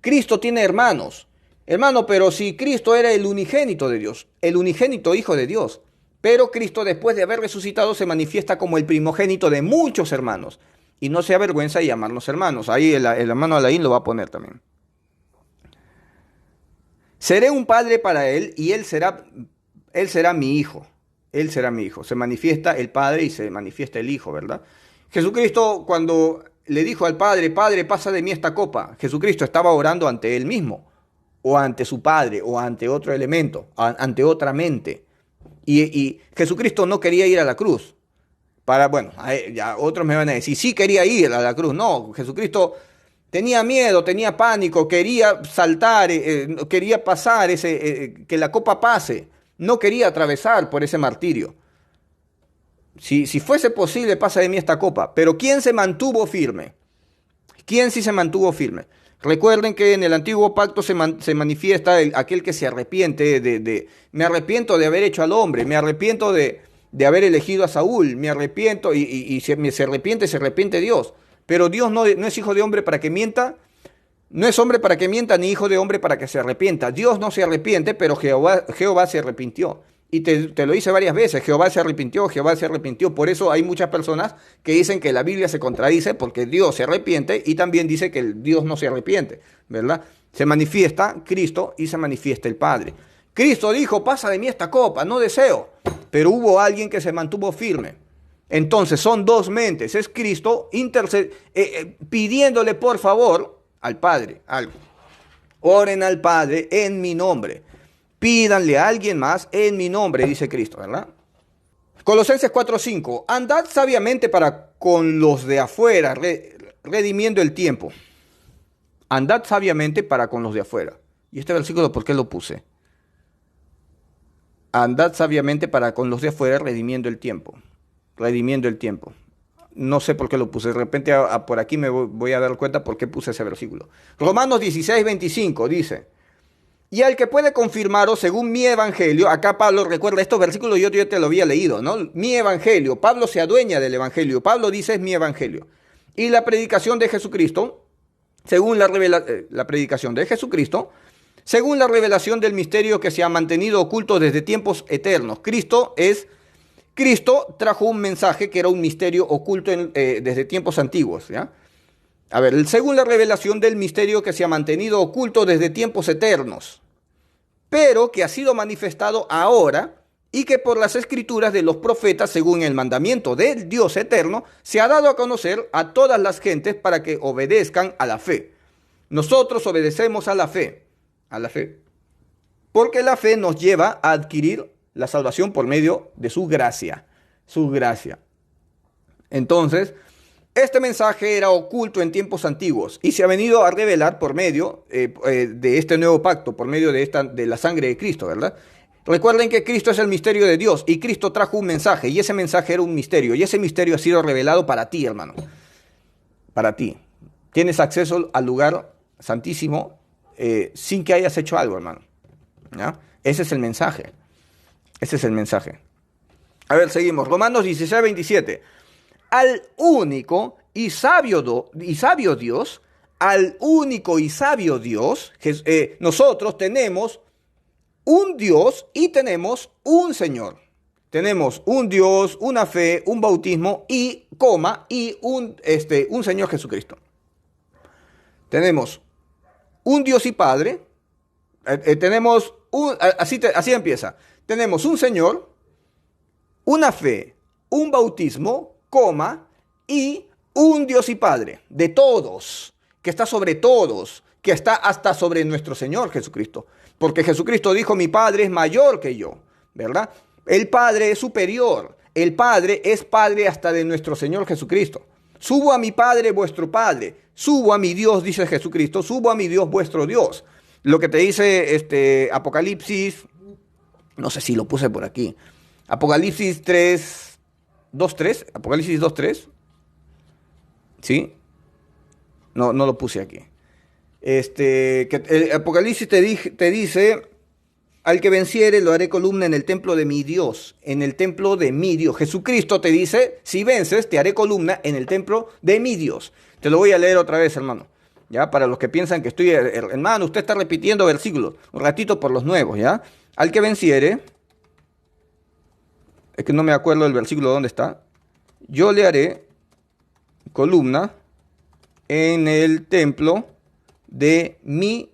Cristo tiene hermanos. Hermano, pero si Cristo era el unigénito de Dios, el unigénito Hijo de Dios, pero Cristo después de haber resucitado se manifiesta como el primogénito de muchos hermanos. Y no se avergüenza de llamarnos hermanos. Ahí el hermano Alain lo va a poner también. Seré un padre para él y él será mi hijo. Él será mi hijo. Se manifiesta el Padre y se manifiesta el Hijo, ¿verdad? Jesucristo, cuando le dijo al Padre, Padre, pasa de mí esta copa, Jesucristo estaba orando ante él mismo, o ante su Padre, o ante otro elemento, ante otra mente. Y Jesucristo no quería ir a la cruz. Ya otros me van a decir, sí quería ir a la cruz. No, Jesucristo tenía miedo, tenía pánico, quería saltar, quería pasar, que la copa pase. No quería atravesar por ese martirio. Si fuese posible, pasa de mí esta copa. Pero ¿quién se mantuvo firme? ¿Quién sí se mantuvo firme? Recuerden que en el antiguo pacto se manifiesta aquel que se arrepiente me arrepiento de haber hecho al hombre, me arrepiento de haber elegido a Saúl, me arrepiento y se arrepiente Dios. Pero Dios no es hijo de hombre para que mienta. No es hombre para que mienta, ni hijo de hombre para que se arrepienta. Dios no se arrepiente, pero Jehová se arrepintió. Y te lo hice varias veces, Jehová se arrepintió. Por eso hay muchas personas que dicen que la Biblia se contradice, porque Dios se arrepiente y también dice que Dios no se arrepiente, ¿verdad? Se manifiesta Cristo y se manifiesta el Padre. Cristo dijo, pasa de mí esta copa, no deseo. Pero hubo alguien que se mantuvo firme. Entonces son dos mentes. Es Cristo pidiéndole por favor al Padre algo. Oren al Padre en mi nombre. Pídanle a alguien más en mi nombre, dice Cristo, ¿verdad? Colosenses 4:5. Andad sabiamente para con los de afuera, redimiendo el tiempo. Andad sabiamente para con los de afuera. ¿Y este versículo por qué lo puse? Andad sabiamente para con los de afuera, redimiendo el tiempo. Redimiendo el tiempo. No sé por qué lo puse. De repente por aquí me voy a dar cuenta por qué puse ese versículo. Romanos 16:25 dice, y al que puede confirmaros según mi evangelio, acá Pablo recuerda estos versículos, yo te lo había leído, ¿no? Mi evangelio, Pablo se adueña del evangelio, Pablo dice es mi evangelio. Y la predicación de Jesucristo, según la predicación de Jesucristo, según la revelación del misterio que se ha mantenido oculto desde tiempos eternos. Cristo es Cristo trajo un mensaje que era un misterio oculto desde tiempos antiguos, ¿ya? A ver, según la revelación del misterio que se ha mantenido oculto desde tiempos eternos, pero que ha sido manifestado ahora y que por las escrituras de los profetas, según el mandamiento del Dios eterno, se ha dado a conocer a todas las gentes para que obedezcan a la fe. Nosotros obedecemos a la fe, porque la fe nos lleva a adquirir la salvación por medio de su gracia, su gracia. Entonces, este mensaje era oculto en tiempos antiguos y se ha venido a revelar por medio de este nuevo pacto, por medio de la sangre de Cristo, ¿verdad? Recuerden que Cristo es el misterio de Dios y Cristo trajo un mensaje y ese mensaje era un misterio y ese misterio ha sido revelado para ti, hermano. Para ti. Tienes acceso al lugar santísimo sin que hayas hecho algo, hermano. ¿Ya? Ese es el mensaje. Ese es el mensaje. A ver, seguimos. Romanos 16, 27. Al único y sabio Dios, al único y sabio Dios, nosotros tenemos un Dios y tenemos un Señor. Tenemos un Dios, una fe, un bautismo y un Señor Jesucristo. Tenemos un Dios y Padre. Así empieza. Tenemos un Señor, una fe, un bautismo, y un Dios y Padre de todos, que está sobre todos, que está hasta sobre nuestro Señor Jesucristo. Porque Jesucristo dijo, mi Padre es mayor que yo, ¿verdad? El Padre es superior, el Padre es Padre hasta de nuestro Señor Jesucristo. Subo a mi Padre, vuestro Padre, subo a mi Dios, dice Jesucristo, subo a mi Dios, vuestro Dios. Lo que te dice Apocalipsis, no sé si lo puse por aquí, Apocalipsis 2.3, Apocalipsis 2.3, ¿sí? No lo puse aquí. Que el Apocalipsis te dice, al que venciere lo haré columna en el templo de mi Dios, en el templo de mi Dios. Jesucristo te dice, si vences, te haré columna en el templo de mi Dios. Te lo voy a leer otra vez, hermano. ¿Ya? Para los que piensan que estoy, hermano, usted está repitiendo versículos, un ratito por los nuevos, ¿ya? Al que venciere, es que no me acuerdo del versículo dónde está, yo le haré columna en el templo de mi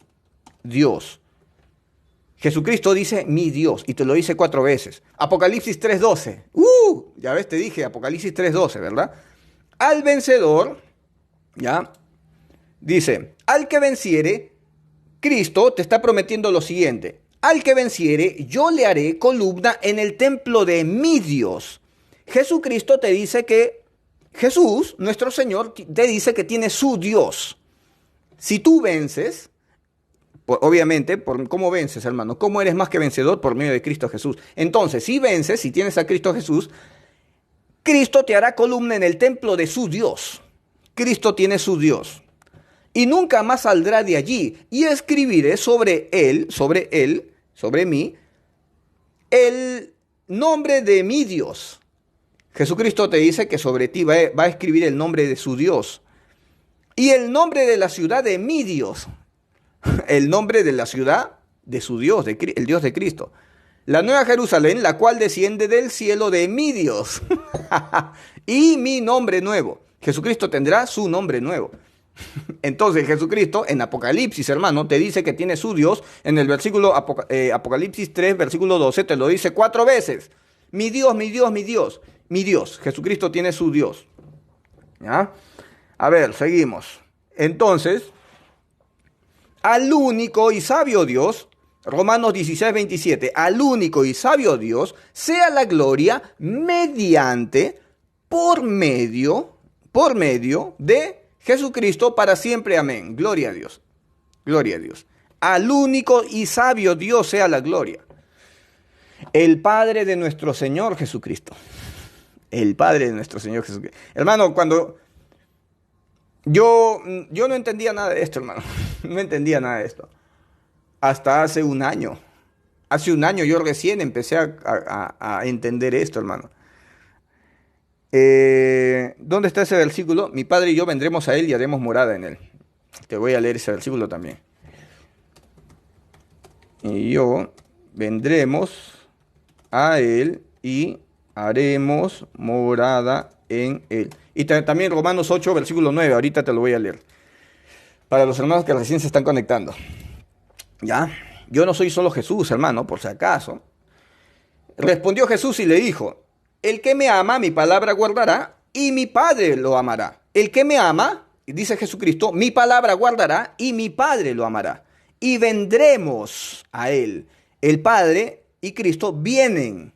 Dios. Jesucristo dice mi Dios y te lo dice 4 veces. Apocalipsis 3.12. Ya ves, te dije Apocalipsis 3.12, ¿verdad? Al vencedor, ¿ya? Dice, al que venciere, Cristo te está prometiendo lo siguiente. Al que venciere, yo le haré columna en el templo de mi Dios. Jesucristo te dice que Jesús, nuestro Señor, te dice que tiene su Dios. Si tú vences, obviamente, ¿cómo vences, hermano? ¿Cómo eres más que vencedor? Por medio de Cristo Jesús. Entonces, si vences, si tienes a Cristo Jesús, Cristo te hará columna en el templo de su Dios. Cristo tiene su Dios. Y nunca más saldrá de allí. Y escribiré sobre mí, el nombre de mi Dios. Jesucristo te dice que sobre ti va a escribir el nombre de su Dios. Y el nombre de la ciudad de mi Dios. El nombre de la ciudad de su Dios, el Dios de Cristo. La nueva Jerusalén, la cual desciende del cielo de mi Dios. Y mi nombre nuevo. Jesucristo tendrá su nombre nuevo. Entonces Jesucristo en Apocalipsis, hermano, te dice que tiene su Dios. En el versículo Apocalipsis 3, versículo 12, te lo dice 4 veces. Mi Dios, mi Dios, mi Dios. Mi Dios. Jesucristo tiene su Dios. ¿Ya? A ver, seguimos. Entonces, al único y sabio Dios, Romanos 16, 27, al único y sabio Dios, sea la gloria por medio de Jesucristo para siempre. Amén. Gloria a Dios. Gloria a Dios. Al único y sabio Dios sea la gloria. El Padre de nuestro Señor Jesucristo. El Padre de nuestro Señor Jesucristo. Hermano, cuando yo no entendía nada de esto, hermano. No entendía nada de esto. Hasta hace un año. Hace un año yo recién empecé a entender esto, hermano. ¿Dónde está ese versículo? Mi Padre y yo vendremos a Él y haremos morada en Él. Te voy a leer ese versículo también. Y yo vendremos a Él y haremos morada en él. Y también Romanos 8, versículo 9, ahorita te lo voy a leer. Para los hermanos que recién se están conectando. ¿Ya? Yo no soy solo Jesús, hermano, por si acaso. Respondió Jesús y le dijo, el que me ama, mi palabra guardará, y mi Padre lo amará. El que me ama, dice Jesucristo, mi palabra guardará, y mi Padre lo amará. Y vendremos a él. El Padre y Cristo vienen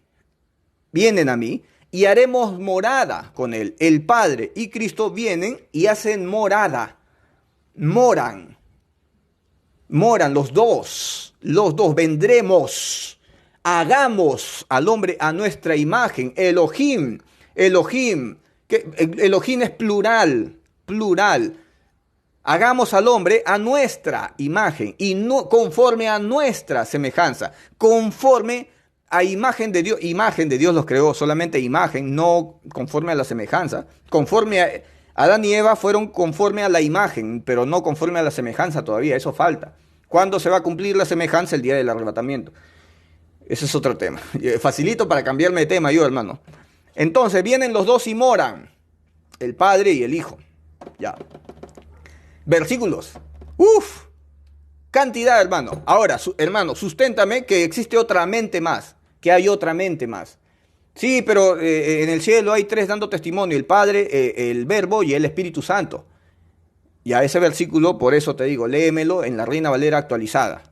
a mí, y haremos morada con él. El Padre y Cristo vienen y hacen morada. Moran los dos, vendremos, hagamos al hombre a nuestra imagen, Elohim, que Elohim es plural, hagamos al hombre a nuestra imagen y no conforme a nuestra semejanza, conforme a imagen de Dios los creó, solamente imagen, no conforme a la semejanza, conforme a Adán y Eva fueron conforme a la imagen, pero no conforme a la semejanza todavía, eso falta. ¿Cuándo se va a cumplir la semejanza? El día del arrebatamiento. Ese es otro tema. Facilito para cambiarme de tema yo, hermano. Entonces vienen los dos y moran, el Padre y el Hijo. Ya. Versículos. Cantidad, hermano. Ahora, hermano, susténtame que existe otra mente más, que hay otra mente más. Sí, pero en el cielo hay tres dando testimonio, el Padre, el Verbo y el Espíritu Santo. Y a ese versículo, por eso te digo, léemelo en la Reina Valera actualizada.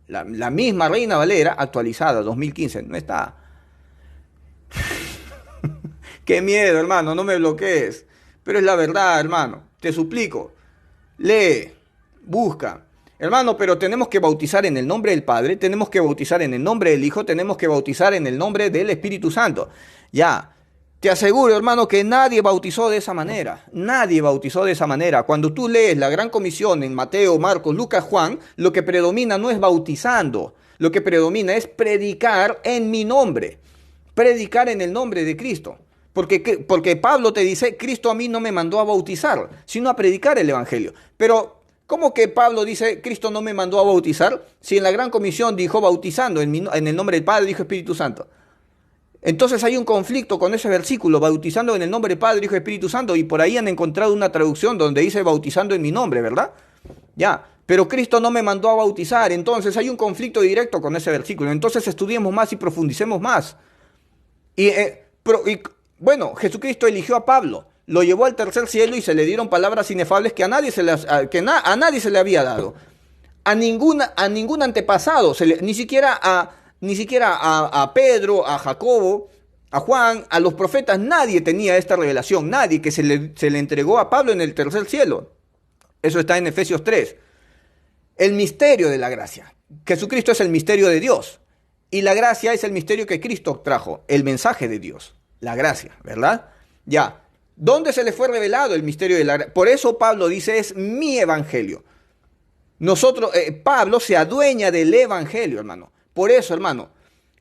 La misma Reina Valera actualizada, 2015, no está. Qué miedo, hermano, no me bloquees. Pero es la verdad, hermano, te suplico. Lee, busca. Hermano, pero tenemos que bautizar en el nombre del Padre, tenemos que bautizar en el nombre del Hijo, tenemos que bautizar en el nombre del Espíritu Santo. Ya, te aseguro, hermano, que nadie bautizó de esa manera. Nadie bautizó de esa manera. Cuando tú lees la Gran Comisión en Mateo, Marcos, Lucas, Juan, lo que predomina no es bautizando. Lo que predomina es predicar en mi nombre. Predicar en el nombre de Cristo. Porque Pablo te dice, Cristo a mí no me mandó a bautizar, sino a predicar el Evangelio. Pero ¿cómo que Pablo dice, Cristo no me mandó a bautizar? Si en la Gran Comisión dijo bautizando en el nombre del Padre, Hijo y Espíritu Santo. Entonces hay un conflicto con ese versículo, bautizando en el nombre del Padre, Hijo y Espíritu Santo, y por ahí han encontrado una traducción donde dice bautizando en mi nombre, ¿verdad? Ya, pero Cristo no me mandó a bautizar, entonces hay un conflicto directo con ese versículo. Entonces estudiemos más y profundicemos más. Bueno, Jesucristo eligió a Pablo, lo llevó al tercer cielo y se le dieron palabras inefables que a nadie se le había dado. A ningún antepasado, ni siquiera a Pedro, a Jacobo, a Juan, a los profetas, nadie tenía esta revelación, nadie, que se le entregó a Pablo en el tercer cielo. Eso está en Efesios 3. El misterio de la gracia. Jesucristo es el misterio de Dios. Y la gracia es el misterio que Cristo trajo, el mensaje de Dios. La gracia, ¿verdad? Ya. ¿Dónde se le fue revelado el misterio de la gracia? Por eso Pablo dice, es mi evangelio. Pablo se adueña del evangelio, hermano. Por eso, hermano,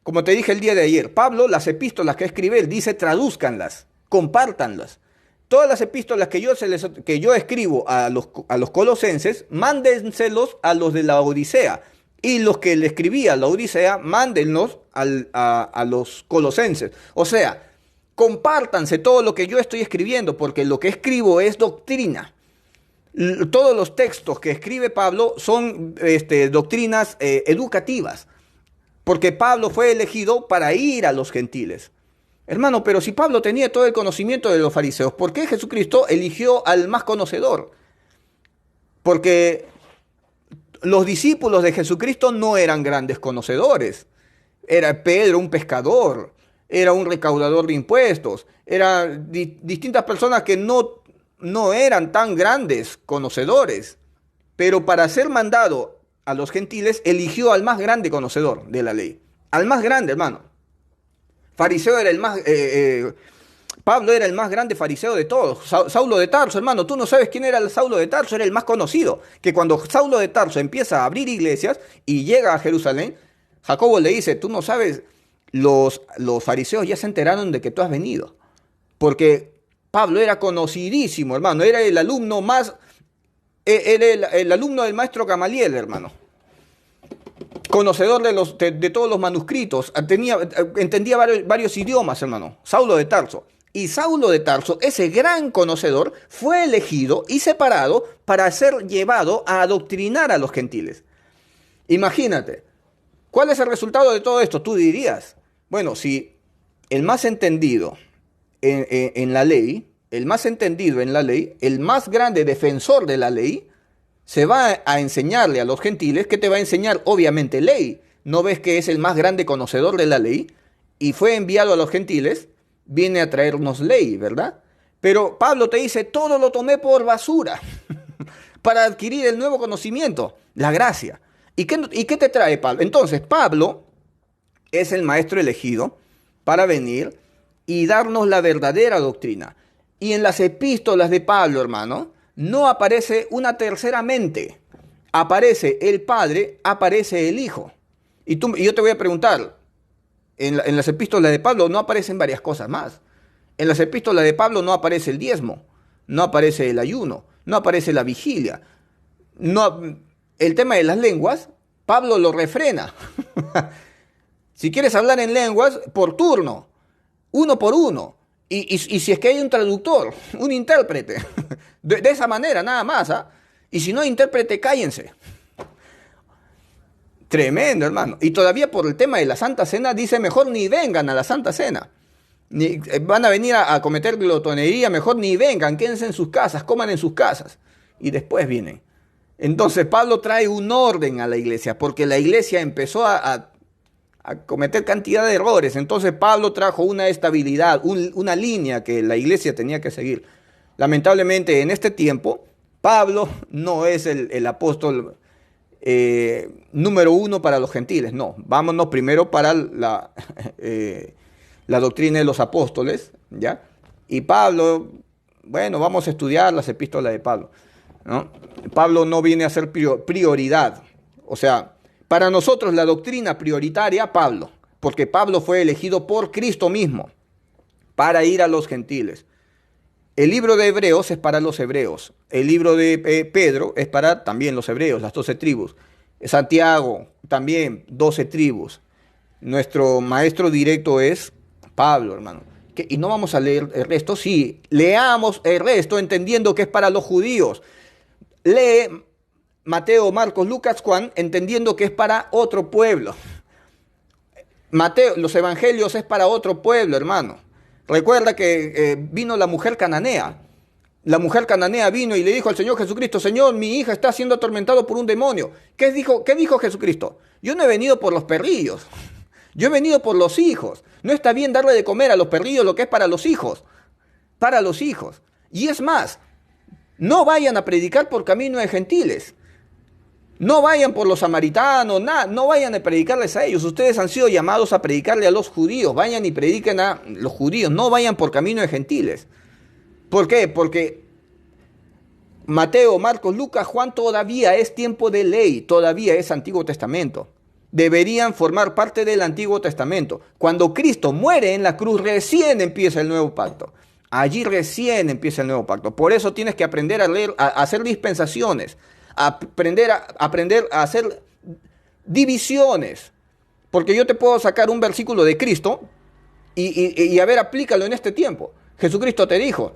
como te dije el día de ayer, Pablo, las epístolas que escribe, él dice, tradúzcanlas, compártanlas. Todas las epístolas que yo escribo a los colosenses, mándenselos a los de la Odisea. Y los que le escribí a la Odisea, mándenlos a los colosenses. O sea, compártanse todo lo que yo estoy escribiendo, porque lo que escribo es doctrina. Todos los textos que escribe Pablo son doctrinas educativas, porque Pablo fue elegido para ir a los gentiles. Hermano, pero si Pablo tenía todo el conocimiento de los fariseos, ¿por qué Jesucristo eligió al más conocedor? Porque los discípulos de Jesucristo no eran grandes conocedores. Era Pedro un pescador, era un recaudador de impuestos, eran distintas personas que no eran tan grandes conocedores. Pero para ser mandado a los gentiles, eligió al más grande conocedor de la ley. Al más grande, hermano. Fariseo era el más... Pablo era el más grande fariseo de todos. Saulo de Tarso, hermano, tú no sabes quién era el Saulo de Tarso, era el más conocido. Que cuando Saulo de Tarso empieza a abrir iglesias y llega a Jerusalén, Jacobo le dice, tú no sabes, los fariseos ya se enteraron de que tú has venido. Porque Pablo era conocidísimo, hermano, era el alumno más... el alumno del maestro Gamaliel, hermano. conocedor de todos los manuscritos, entendía varios idiomas, hermano, Saulo de Tarso. Y Saulo de Tarso, ese gran conocedor, fue elegido y separado para ser llevado a adoctrinar a los gentiles. Imagínate, ¿cuál es el resultado de todo esto? Tú dirías, bueno, si el más entendido en la ley, el más entendido en la ley, el más grande defensor de la ley, se va a enseñarle a los gentiles. ¿Qué te va a enseñar? Obviamente ley. ¿No ves que es el más grande conocedor de la ley? Y fue enviado a los gentiles, viene a traernos ley, ¿verdad? Pero Pablo te dice, todo lo tomé por basura para adquirir el nuevo conocimiento, la gracia. ¿Y qué te trae Pablo? Entonces, Pablo es el maestro elegido para venir y darnos la verdadera doctrina. Y en las epístolas de Pablo, hermano, no aparece una tercera mente. Aparece el Padre, aparece el Hijo. Y yo te voy a preguntar, en las epístolas de Pablo no aparecen varias cosas más. En las epístolas de Pablo no aparece el diezmo, no aparece el ayuno, no aparece la vigilia. El tema de las lenguas, Pablo lo refrena. Si quieres hablar en lenguas, por turno, uno por uno. Y si es que hay un traductor, un intérprete, de esa manera, nada más. Y si no hay intérprete, cállense. Tremendo, hermano. Y todavía por el tema de la Santa Cena, dice, mejor ni vengan a la Santa Cena. Van a venir a cometer glotonería, mejor ni vengan, quédense en sus casas, coman en sus casas. Y después vienen. Entonces Pablo trae un orden a la iglesia, porque la iglesia empezó a cometer cantidad de errores. Entonces Pablo trajo una estabilidad, una línea que la iglesia tenía que seguir. Lamentablemente en este tiempo, Pablo no es el apóstol número uno para los gentiles. No, vámonos primero para la doctrina de los apóstoles, ¿ya? Y Pablo, bueno, vamos a estudiar las epístolas de Pablo, ¿no? Pablo no viene a ser prioridad. O sea, para nosotros la doctrina prioritaria, Pablo, porque Pablo fue elegido por Cristo mismo para ir a los gentiles. El libro de Hebreos es para los hebreos. El libro de Pedro es para también los hebreos, las 12 tribus. Santiago, también 12 tribus. Nuestro maestro directo es Pablo, hermano. Y no vamos a leer el resto. Sí, leamos el resto entendiendo que es para los judíos. Lee Mateo, Marcos, Lucas, Juan, entendiendo que es para otro pueblo. Mateo, los evangelios es para otro pueblo, hermano. Recuerda que vino la mujer cananea. La mujer cananea vino y le dijo al Señor Jesucristo, Señor, mi hija está siendo atormentada por un demonio. ¿Qué dijo Jesucristo? Yo no he venido por los perrillos, yo he venido por los hijos. No está bien darle de comer a los perrillos lo que es para los hijos. Para los hijos. Y es más, no vayan a predicar por camino de gentiles. No vayan por los samaritanos, no vayan a predicarles a ellos. Ustedes han sido llamados a predicarle a los judíos. Vayan y prediquen a los judíos. No vayan por camino de gentiles. ¿Por qué? Porque Mateo, Marcos, Lucas, Juan todavía es tiempo de ley. Todavía es Antiguo Testamento. Deberían formar parte del Antiguo Testamento. Cuando Cristo muere en la cruz, recién empieza el nuevo pacto. Allí recién empieza el nuevo pacto. Por eso tienes que aprender a leer, a hacer dispensaciones. Aprender a hacer divisiones, porque yo te puedo sacar un versículo de Cristo y a ver, aplícalo en este tiempo. Jesucristo te dijo,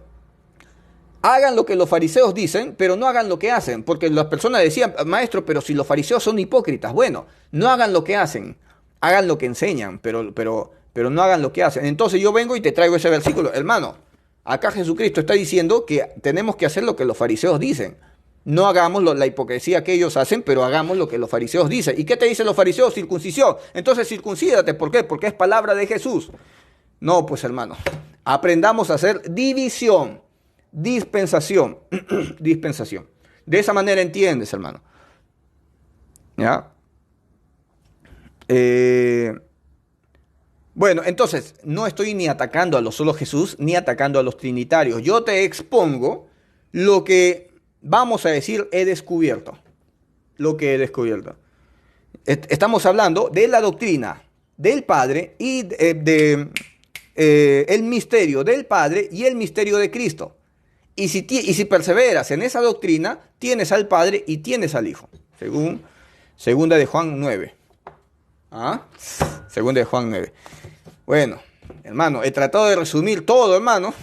hagan lo que los fariseos dicen, pero no hagan lo que hacen, porque las personas decían, maestro, pero si los fariseos son hipócritas. Bueno, no hagan lo que hacen, hagan lo que enseñan, pero no hagan lo que hacen. Entonces yo vengo y te traigo ese versículo. Hermano, acá Jesucristo está diciendo que tenemos que hacer lo que los fariseos dicen. No hagamos la hipocresía que ellos hacen, pero hagamos lo que los fariseos dicen. ¿Y qué te dicen los fariseos? Circuncisión. Entonces circuncídate. ¿Por qué? Porque es palabra de Jesús. No, pues hermano, aprendamos a hacer división, dispensación, dispensación. De esa manera entiendes, hermano. ¿Ya? Bueno, entonces, no estoy ni atacando a los solo Jesús, ni atacando a los trinitarios. Yo te expongo lo que, vamos a decir, he descubierto. Lo que he descubierto. Estamos hablando de la doctrina del Padre y el misterio del Padre y el misterio de Cristo. Y si perseveras en esa doctrina, tienes al Padre y tienes al Hijo. Según segunda de Juan 9. ¿Ah? Segunda de Juan 9. Bueno, hermano, he tratado de resumir todo, hermano,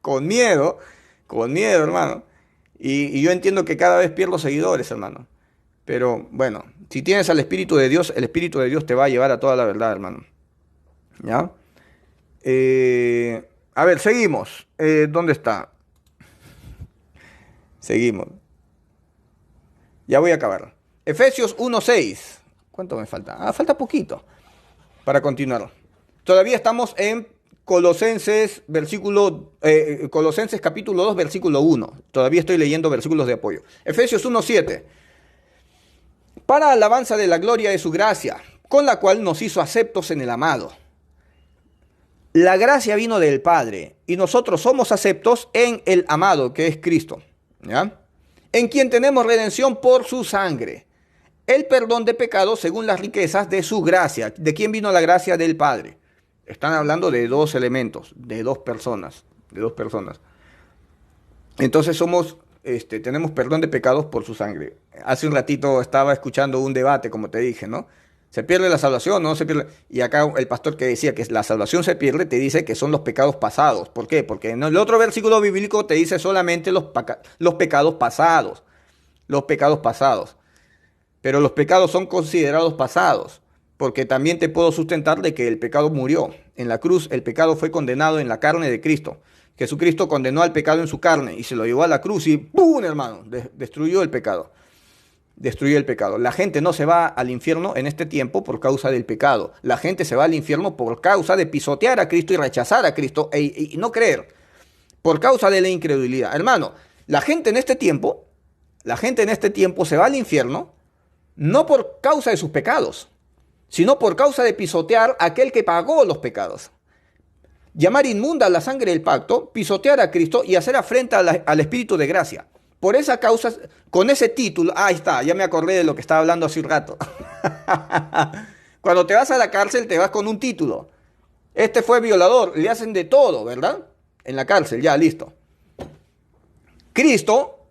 con miedo, hermano. Y yo entiendo que cada vez pierdo seguidores, hermano. Pero bueno, si tienes al Espíritu de Dios, el Espíritu de Dios te va a llevar a toda la verdad, hermano. ¿Ya? A ver, seguimos. ¿Dónde está? Seguimos. Ya voy a acabar. Efesios 1:6. ¿Cuánto me falta? Falta poquito para continuar. Todavía estamos en Colosenses, Colosenses capítulo 2, versículo 1. Todavía estoy leyendo versículos de apoyo. Efesios 1:7. Para alabanza de la gloria de su gracia, con la cual nos hizo aceptos en el amado. La gracia vino del Padre, y nosotros somos aceptos en el amado, que es Cristo, ¿ya? En quien tenemos redención por su sangre, el perdón de pecados según las riquezas de su gracia. ¿De quién vino la gracia? Del Padre. Están hablando de dos elementos, de dos personas. Entonces tenemos perdón de pecados por su sangre. Hace un ratito estaba escuchando un debate, como te dije, ¿no? ¿Se pierde la salvación? ¿No se pierde? Y acá el pastor que decía que la salvación se pierde, te dice que son los pecados pasados. ¿Por qué? Porque en el otro versículo bíblico te dice solamente los pecados pasados. Los pecados pasados. Pero los pecados son considerados pasados. Porque también te puedo sustentar de que el pecado murió. En la cruz el pecado fue condenado en la carne de Cristo. Jesucristo condenó al pecado en su carne y se lo llevó a la cruz y ¡pum! Hermano, destruyó el pecado. Destruyó el pecado. La gente no se va al infierno en este tiempo por causa del pecado. La gente se va al infierno por causa de pisotear a Cristo y rechazar a Cristo y no creer. Por causa de la incredulidad. Hermano, la gente en este tiempo se va al infierno no por causa de sus pecados, sino por causa de pisotear a aquel que pagó los pecados. Llamar inmunda la sangre del pacto, pisotear a Cristo y hacer afrenta al Espíritu de gracia. Por esa causa, con ese título, ahí está, ya me acordé de lo que estaba hablando hace un rato. Cuando te vas a la cárcel, te vas con un título. Este fue violador, le hacen de todo, ¿verdad? En la cárcel, ya, listo. Cristo,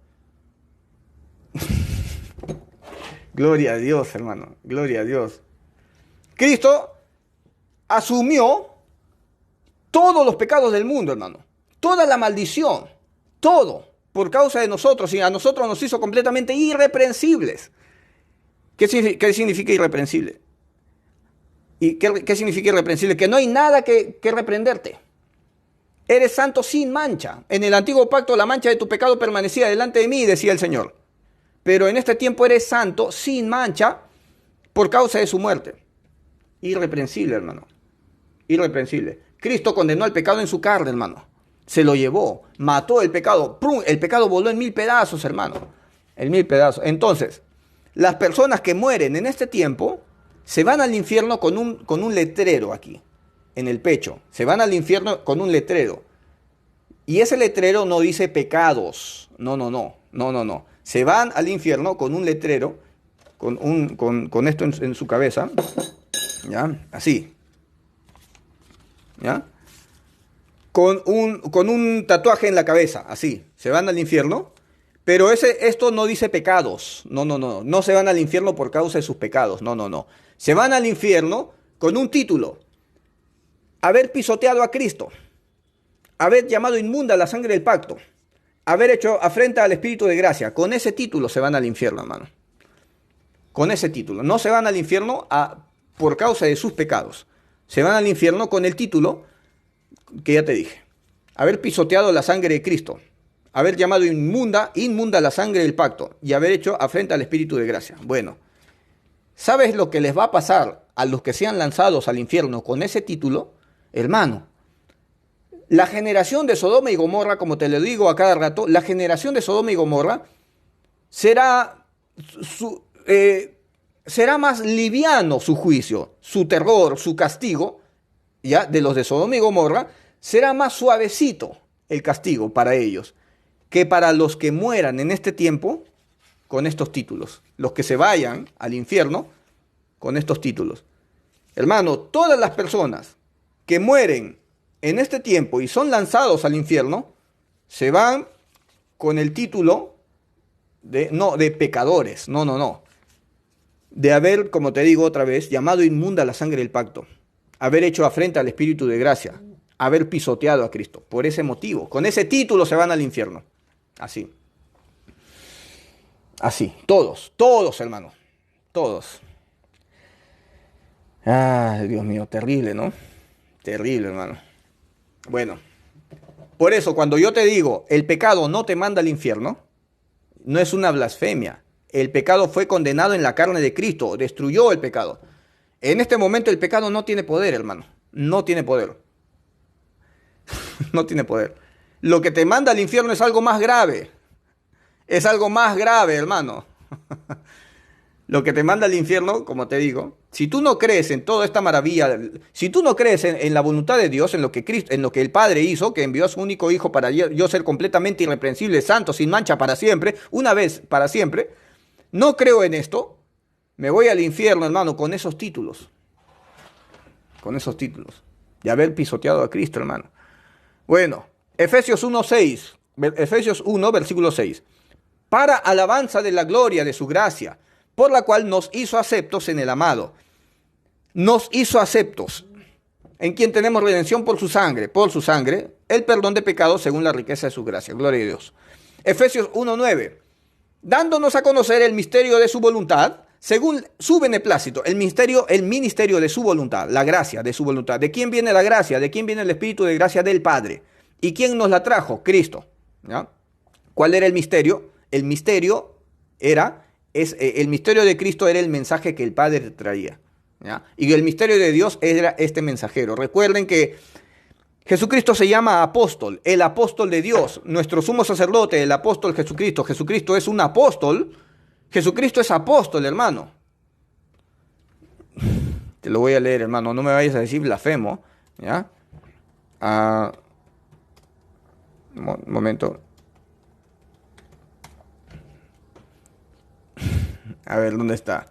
gloria a Dios, hermano, gloria a Dios. Cristo asumió todos los pecados del mundo, hermano. Toda la maldición, todo. Por causa de nosotros, y a nosotros nos hizo completamente irreprensibles. ¿Qué significa irreprensible? ¿Y qué significa irreprensible? Que no hay nada que reprenderte. Eres santo sin mancha. En el antiguo pacto la mancha de tu pecado permanecía delante de mí, decía el Señor. Pero en este tiempo eres santo sin mancha por causa de su muerte. Irreprensible, hermano. Irreprensible. Cristo condenó el pecado en su carne, hermano. Se lo llevó, mató el pecado. ¡Prum! El pecado voló en 1000 pedazos, hermano. En 1000 pedazos. Entonces, las personas que mueren en este tiempo se van al infierno con un letrero aquí, en el pecho. Se van al infierno con un letrero. Y ese letrero no dice pecados. No. Se van al infierno con un letrero, con esto en su cabeza. ¿Ya? Así. ¿Ya? Con un tatuaje en la cabeza, así. Se van al infierno, pero esto no dice pecados. No se van al infierno por causa de sus pecados. No. Se van al infierno con un título. Haber pisoteado a Cristo. Haber llamado inmunda la sangre del pacto. Haber hecho afrenta al Espíritu de gracia. Con ese título se van al infierno, hermano. Con ese título. No se van al infierno por causa de sus pecados. Se van al infierno con el título que ya te dije. Haber pisoteado la sangre de Cristo. Haber llamado inmunda la sangre del pacto. Y haber hecho afrenta al Espíritu de gracia. Bueno, ¿sabes lo que les va a pasar a los que sean lanzados al infierno con ese título? Hermano, la generación de Sodoma y Gomorra, como te lo digo a cada rato, la generación de Sodoma y Gomorra será más liviano su juicio, su terror, su castigo, ya de los de Sodoma y Gomorra, será más suavecito el castigo para ellos que para los que mueran en este tiempo con estos títulos, los que se vayan al infierno con estos títulos. Hermano, todas las personas que mueren en este tiempo y son lanzados al infierno, se van con el título de pecadores. No. de haber, como te digo otra vez, llamado inmunda la sangre del pacto, haber hecho afrenta al Espíritu de gracia, haber pisoteado a Cristo. Por ese motivo, con ese título se van al infierno. Así. Así. Todos, hermano. Todos. Ay, Dios mío, terrible, ¿no? Terrible, hermano. Bueno, por eso cuando yo te digo, el pecado no te manda al infierno, no es una blasfemia. El pecado fue condenado en la carne de Cristo, destruyó el pecado. En este momento el pecado no tiene poder, hermano. No tiene poder. No tiene poder. Lo que te manda al infierno es algo más grave. Es algo más grave, hermano. Lo que te manda al infierno, como te digo, si tú no crees en toda esta maravilla, si tú no crees en la voluntad de Dios, en lo que Cristo, en lo que el Padre hizo, que envió a su único Hijo para yo ser completamente irreprensible, santo, sin mancha para siempre, una vez para siempre, no creo en esto, me voy al infierno, hermano, con esos títulos. Con esos títulos. De haber pisoteado a Cristo, hermano. Bueno, Efesios 1:6, Efesios 1, versículo 6. Para alabanza de la gloria de su gracia, por la cual nos hizo aceptos en el amado. Nos hizo aceptos, en quien tenemos redención por su sangre, el perdón de pecados según la riqueza de su gracia. Gloria a Dios. Efesios 1:9. Dándonos a conocer el misterio de su voluntad, según su beneplácito, el ministerio de su voluntad, la gracia de su voluntad. ¿De quién viene la gracia? ¿De quién viene el Espíritu de gracia? Del Padre. ¿Y quién nos la trajo? Cristo. ¿Ya? ¿Cuál era el misterio? El misterio de Cristo era el mensaje que el Padre traía. ¿Ya? Y el misterio de Dios era este mensajero. Recuerden que Jesucristo se llama apóstol, el apóstol de Dios, nuestro sumo sacerdote, el apóstol Jesucristo. Jesucristo es un apóstol. Jesucristo es apóstol, hermano. Te lo voy a leer, hermano. No me vayas a decir blasfemo. ¿Ya? Un momento. A ver, ¿dónde está?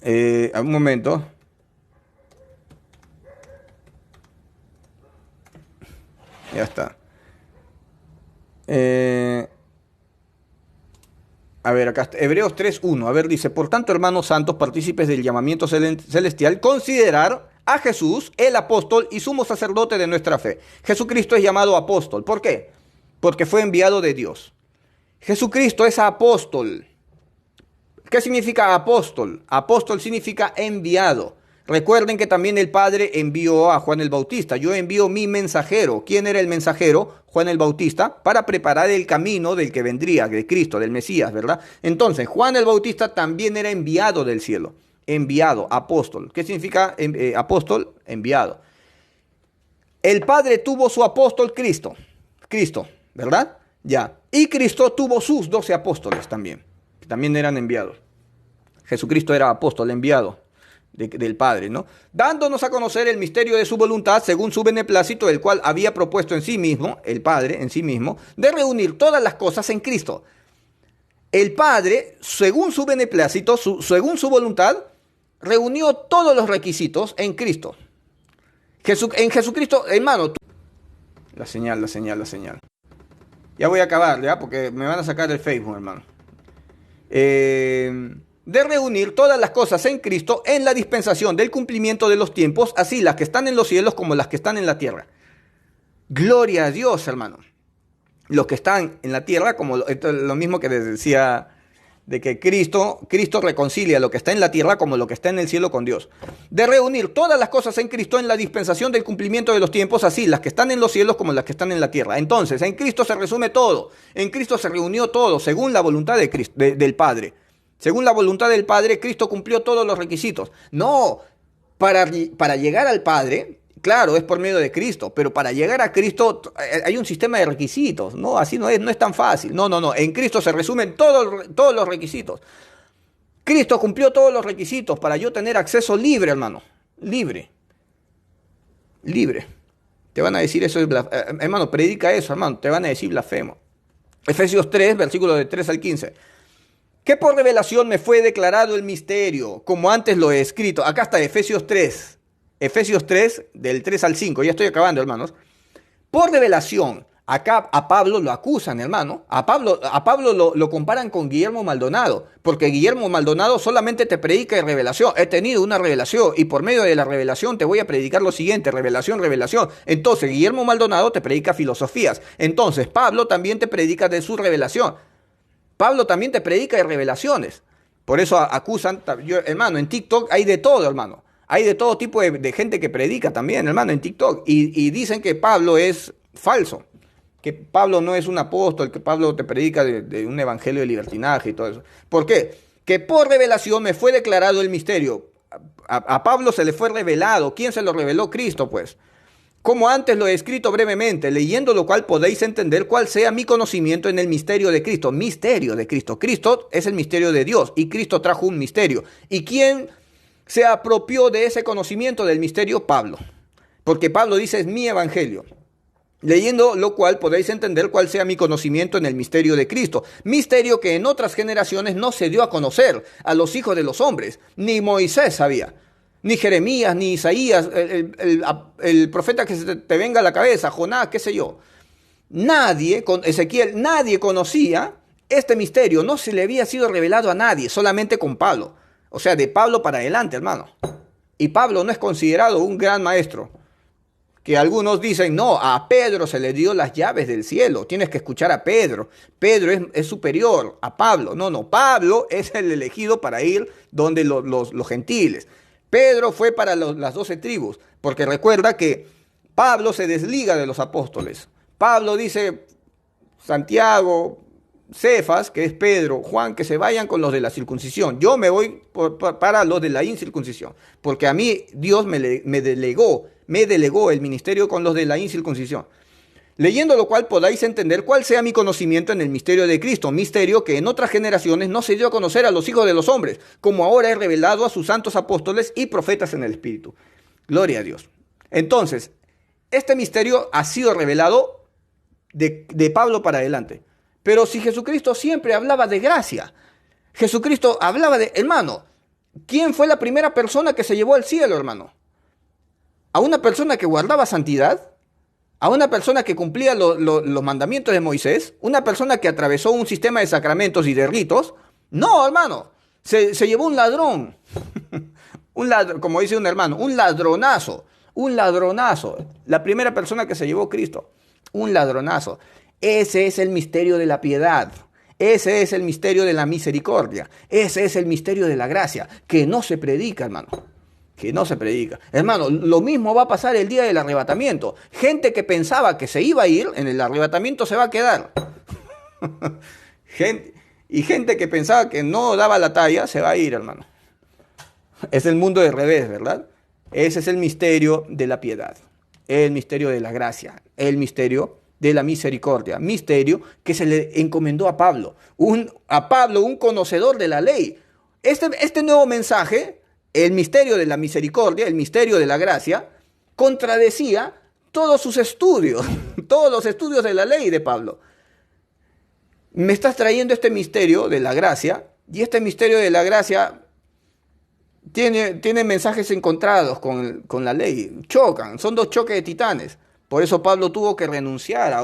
Un momento. Ya está. A ver, acá está. Hebreos 3:1. A ver, dice, por tanto, hermanos santos, partícipes del llamamiento celestial, considerar a Jesús, el apóstol y sumo sacerdote de nuestra fe. Jesucristo es llamado apóstol. ¿Por qué? Porque fue enviado de Dios. Jesucristo es apóstol. ¿Qué significa apóstol? Apóstol significa enviado. Recuerden que también el Padre envió a Juan el Bautista. Yo envío mi mensajero. ¿Quién era el mensajero? Juan el Bautista, para preparar el camino del que vendría, de Cristo, del Mesías, ¿verdad? Entonces, Juan el Bautista también era enviado del cielo. Enviado, apóstol. ¿Qué significa apóstol? Enviado. El Padre tuvo su apóstol Cristo, ¿verdad? Ya. Y Cristo tuvo sus 12 apóstoles también, que también eran enviados. Jesucristo era apóstol, enviado del Padre, ¿no? Dándonos a conocer el misterio de su voluntad según su beneplácito, el cual había propuesto en sí mismo, el Padre en sí mismo, de reunir todas las cosas en Cristo. El Padre, según su beneplácito, según su voluntad, reunió todos los requisitos en Cristo. En Jesucristo, hermano, la señal. Ya voy a acabar, ¿ya? Porque me van a sacar del Facebook, hermano. De reunir todas las cosas en Cristo en la dispensación del cumplimiento de los tiempos, así las que están en los cielos como las que están en la tierra. Gloria a Dios, hermano. Los que están en la tierra, como lo mismo que les decía, de que Cristo reconcilia lo que está en la tierra como lo que está en el cielo con Dios. De reunir todas las cosas en Cristo en la dispensación del cumplimiento de los tiempos, así las que están en los cielos como las que están en la tierra. Entonces, en Cristo se resume todo. En Cristo se reunió todo según la voluntad de Cristo, del Padre. Según la voluntad del Padre, Cristo cumplió todos los requisitos. No, para llegar al Padre, claro, es por medio de Cristo, pero para llegar a Cristo hay un sistema de requisitos, ¿no? Así no es tan fácil. No. En Cristo se resumen todos los requisitos. Cristo cumplió todos los requisitos para yo tener acceso libre, hermano. Libre. Te van a decir eso, hermano, predica eso, hermano. Te van a decir blasfemo. Efesios 3, versículos de 3 al 15. Que por revelación me fue declarado el misterio, como antes lo he escrito. Acá está Efesios 3, del 3 al 5. Ya estoy acabando, hermanos. Por revelación Acá a Pablo lo acusan, hermano. A Pablo lo comparan con Guillermo Maldonado, porque Guillermo Maldonado solamente te predica de revelación. He tenido una revelación y por medio de la revelación te voy a predicar lo siguiente, revelación, revelación. Entonces Guillermo Maldonado te predica filosofías. Entonces Pablo también te predica de su revelación. Pablo también te predica de revelaciones. Por eso acusan, hermano, en TikTok hay de todo, hermano. Hay de todo tipo de gente que predica también, hermano, en TikTok. Y dicen que Pablo es falso, que Pablo no es un apóstol, que Pablo te predica de un evangelio de libertinaje y todo eso. ¿Por qué? Que por revelación me fue declarado el misterio. A Pablo se le fue revelado. ¿Quién se lo reveló? Cristo, pues. Como antes lo he escrito brevemente, leyendo lo cual podéis entender cuál sea mi conocimiento en el misterio de Cristo. Misterio de Cristo. Cristo es el misterio de Dios y Cristo trajo un misterio. ¿Y quién se apropió de ese conocimiento del misterio? Pablo. Porque Pablo dice, es mi evangelio. Leyendo lo cual podéis entender cuál sea mi conocimiento en el misterio de Cristo. Misterio que en otras generaciones no se dio a conocer a los hijos de los hombres. Ni Moisés sabía. Ni Jeremías, ni Isaías, el profeta que se te venga a la cabeza, Jonás, qué sé yo. Nadie, con Ezequiel, nadie conocía este misterio. No se le había sido revelado a nadie, solamente con Pablo. O sea, de Pablo para adelante, hermano. Y Pablo no es considerado un gran maestro. Que algunos dicen, no, a Pedro se le dio las llaves del cielo. Tienes que escuchar a Pedro. Pedro es superior a Pablo. No, Pablo es el elegido para ir donde los gentiles. Pedro fue para las 12 tribus, porque recuerda que Pablo se desliga de los apóstoles. Pablo dice, Santiago, Cefas, que es Pedro, Juan, que se vayan con los de la circuncisión. Yo me voy para los de la incircuncisión, porque a mí Dios me delegó el ministerio con los de la incircuncisión. Leyendo lo cual podáis entender cuál sea mi conocimiento en el misterio de Cristo, misterio que en otras generaciones no se dio a conocer a los hijos de los hombres, como ahora es revelado a sus santos apóstoles y profetas en el Espíritu. Gloria a Dios. Entonces, este misterio ha sido revelado de Pablo para adelante. Pero si Jesucristo siempre hablaba de gracia, Jesucristo hablaba de, hermano, ¿quién fue la primera persona que se llevó al cielo, hermano? ¿A una persona que guardaba santidad? ¿A una persona que cumplía los mandamientos de Moisés? ¿Una persona que atravesó un sistema de sacramentos y de ritos? No, hermano. Se llevó un ladrón. Como dice un hermano, un ladronazo. Un ladronazo. La primera persona que se llevó Cristo. Un ladronazo. Ese es el misterio de la piedad. Ese es el misterio de la misericordia. Ese es el misterio de la gracia. Que no se predica, hermano. Que no se predica. Hermano, lo mismo va a pasar el día del arrebatamiento. Gente que pensaba que se iba a ir, en el arrebatamiento se va a quedar. gente que pensaba que no daba la talla, se va a ir, hermano. Es el mundo del revés, ¿verdad? Ese es el misterio de la piedad. El misterio de la gracia. El misterio de la misericordia. Misterio que se le encomendó a Pablo. A Pablo, un conocedor de la ley. Este nuevo mensaje, el misterio de la misericordia, el misterio de la gracia, contradecía todos sus estudios, todos los estudios de la ley de Pablo. Me estás trayendo este misterio de la gracia, y este misterio de la gracia tiene mensajes encontrados con la ley. Chocan, son dos choques de titanes. Por eso Pablo tuvo que renunciar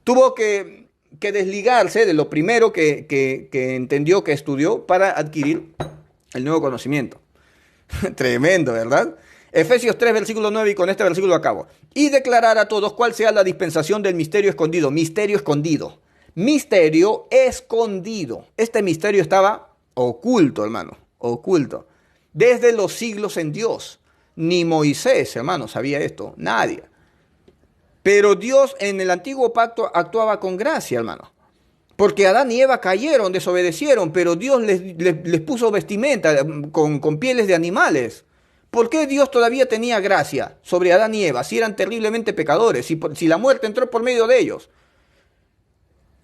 tuvo que desligarse de lo primero que entendió, que estudió, para adquirir el nuevo conocimiento. Tremendo, ¿verdad? Efesios 3, versículo 9, y con este versículo acabo. Y declarar a todos cuál sea la dispensación del misterio escondido. Misterio escondido. Misterio escondido. Este misterio estaba oculto, hermano. Oculto. Desde los siglos en Dios. Ni Moisés, hermano, sabía esto. Nadie. Pero Dios en el antiguo pacto actuaba con gracia, hermano. Porque Adán y Eva cayeron, desobedecieron, pero Dios les puso vestimenta con pieles de animales. ¿Por qué Dios todavía tenía gracia sobre Adán y Eva si eran terriblemente pecadores, si la muerte entró por medio de ellos?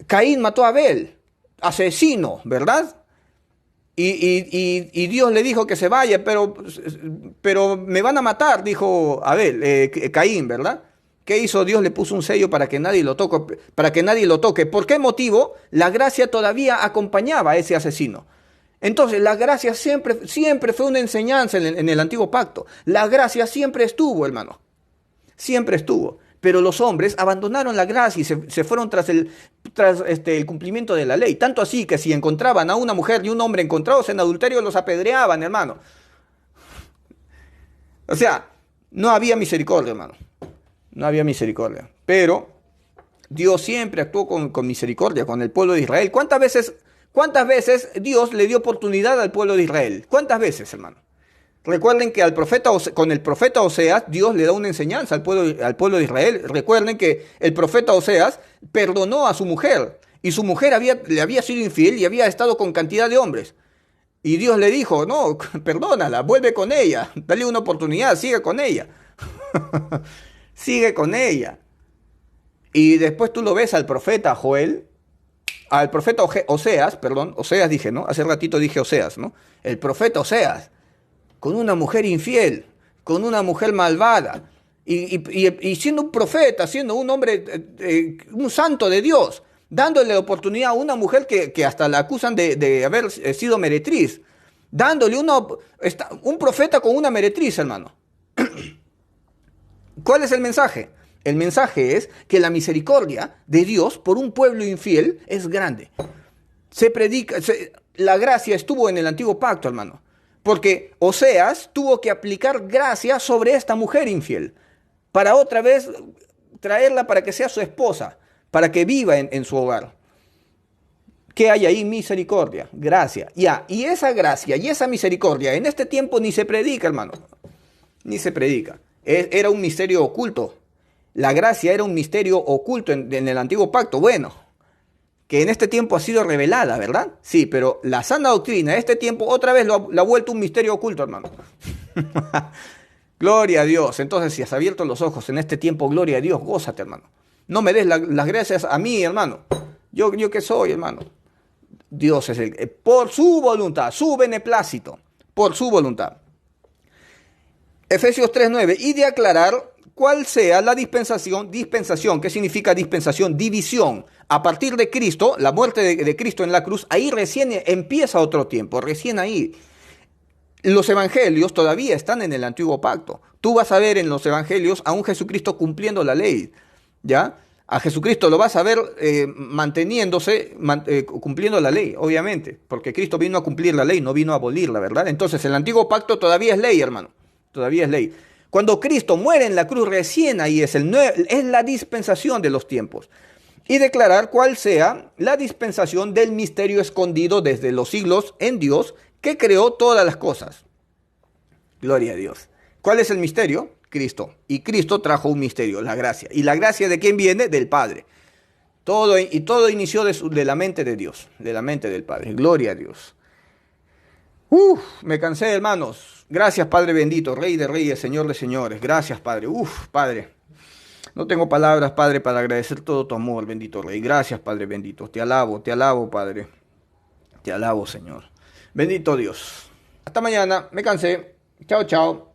Caín mató a Abel, asesino, ¿verdad? Y Dios le dijo que se vaya, pero me van a matar, dijo Caín, ¿verdad? ¿Qué hizo Dios? Le puso un sello para que nadie lo toque. ¿Por qué motivo? La gracia todavía acompañaba a ese asesino. Entonces, la gracia siempre fue una enseñanza en el antiguo pacto. La gracia siempre estuvo, hermano. Siempre estuvo. Pero los hombres abandonaron la gracia y se fueron tras el cumplimiento de la ley. Tanto así que si encontraban a una mujer y un hombre encontrados en adulterio, los apedreaban, hermano. O sea, no había misericordia, hermano. No había misericordia. Pero Dios siempre actuó con misericordia con el pueblo de Israel. Cuántas veces Dios le dio oportunidad al pueblo de Israel? ¿Cuántas veces, hermano? Recuerden que con el profeta Oseas, Dios le da una enseñanza al pueblo de Israel. Recuerden que el profeta Oseas perdonó a su mujer y su mujer le había sido infiel y había estado con cantidad de hombres. Y Dios le dijo, no, perdónala, vuelve con ella, dale una oportunidad, sigue con ella. Sigue con ella. Y después tú lo ves al profeta Oseas, perdón, Oseas dije, ¿no? Hace ratito dije Oseas, ¿no? El profeta Oseas, con una mujer infiel, con una mujer malvada, y siendo un profeta, siendo un hombre, un santo de Dios, dándole la oportunidad a una mujer que hasta la acusan de haber sido meretriz, dándole un profeta con una meretriz, hermano. ¿Cuál es el mensaje? El mensaje es que la misericordia de Dios por un pueblo infiel es grande. La gracia estuvo en el antiguo pacto, hermano. Porque Oseas tuvo que aplicar gracia sobre esta mujer infiel, para otra vez traerla para que sea su esposa, para que viva en su hogar. ¿Qué hay ahí? Misericordia, gracia. Ya, y esa gracia y esa misericordia en este tiempo ni se predica, hermano. Ni se predica. Era un misterio oculto. La gracia era un misterio oculto en el antiguo pacto. Bueno, que en este tiempo ha sido revelada, ¿verdad? Sí, pero la sana doctrina, este tiempo otra vez lo ha vuelto un misterio oculto, hermano. Gloria a Dios. Entonces, si has abierto los ojos en este tiempo, gloria a Dios, gózate, hermano. No me des las gracias a mí, hermano. ¿Yo qué soy, hermano? Dios es por su voluntad, su beneplácito, por su voluntad. Efesios 3:9, y de aclarar cuál sea la dispensación, ¿qué significa dispensación? División. A partir de Cristo, la muerte de Cristo en la cruz, ahí recién empieza otro tiempo, recién ahí. Los evangelios todavía están en el antiguo pacto. Tú vas a ver en los evangelios a un Jesucristo cumpliendo la ley, ¿ya? A Jesucristo lo vas a ver cumpliendo la ley, obviamente, porque Cristo vino a cumplir la ley, no vino a abolirla, ¿verdad? Entonces el antiguo pacto todavía es ley, hermano. Todavía es ley. Cuando Cristo muere en la cruz, recién ahí es la dispensación de los tiempos. Y declarar cuál sea la dispensación del misterio escondido desde los siglos en Dios, que creó todas las cosas. Gloria a Dios. ¿Cuál es el misterio? Cristo. Y Cristo trajo un misterio, la gracia. ¿Y la gracia de quién viene? Del Padre. Todo inició de la mente de Dios, de la mente del Padre. Gloria a Dios. Me cansé, hermanos. Gracias, Padre bendito, Rey de reyes, Señor de señores. Gracias, Padre. Padre. No tengo palabras, Padre, para agradecer todo tu amor, bendito Rey. Gracias, Padre bendito. Te alabo, Padre. Te alabo, Señor. Bendito Dios. Hasta mañana. Me cansé. Chao, chao.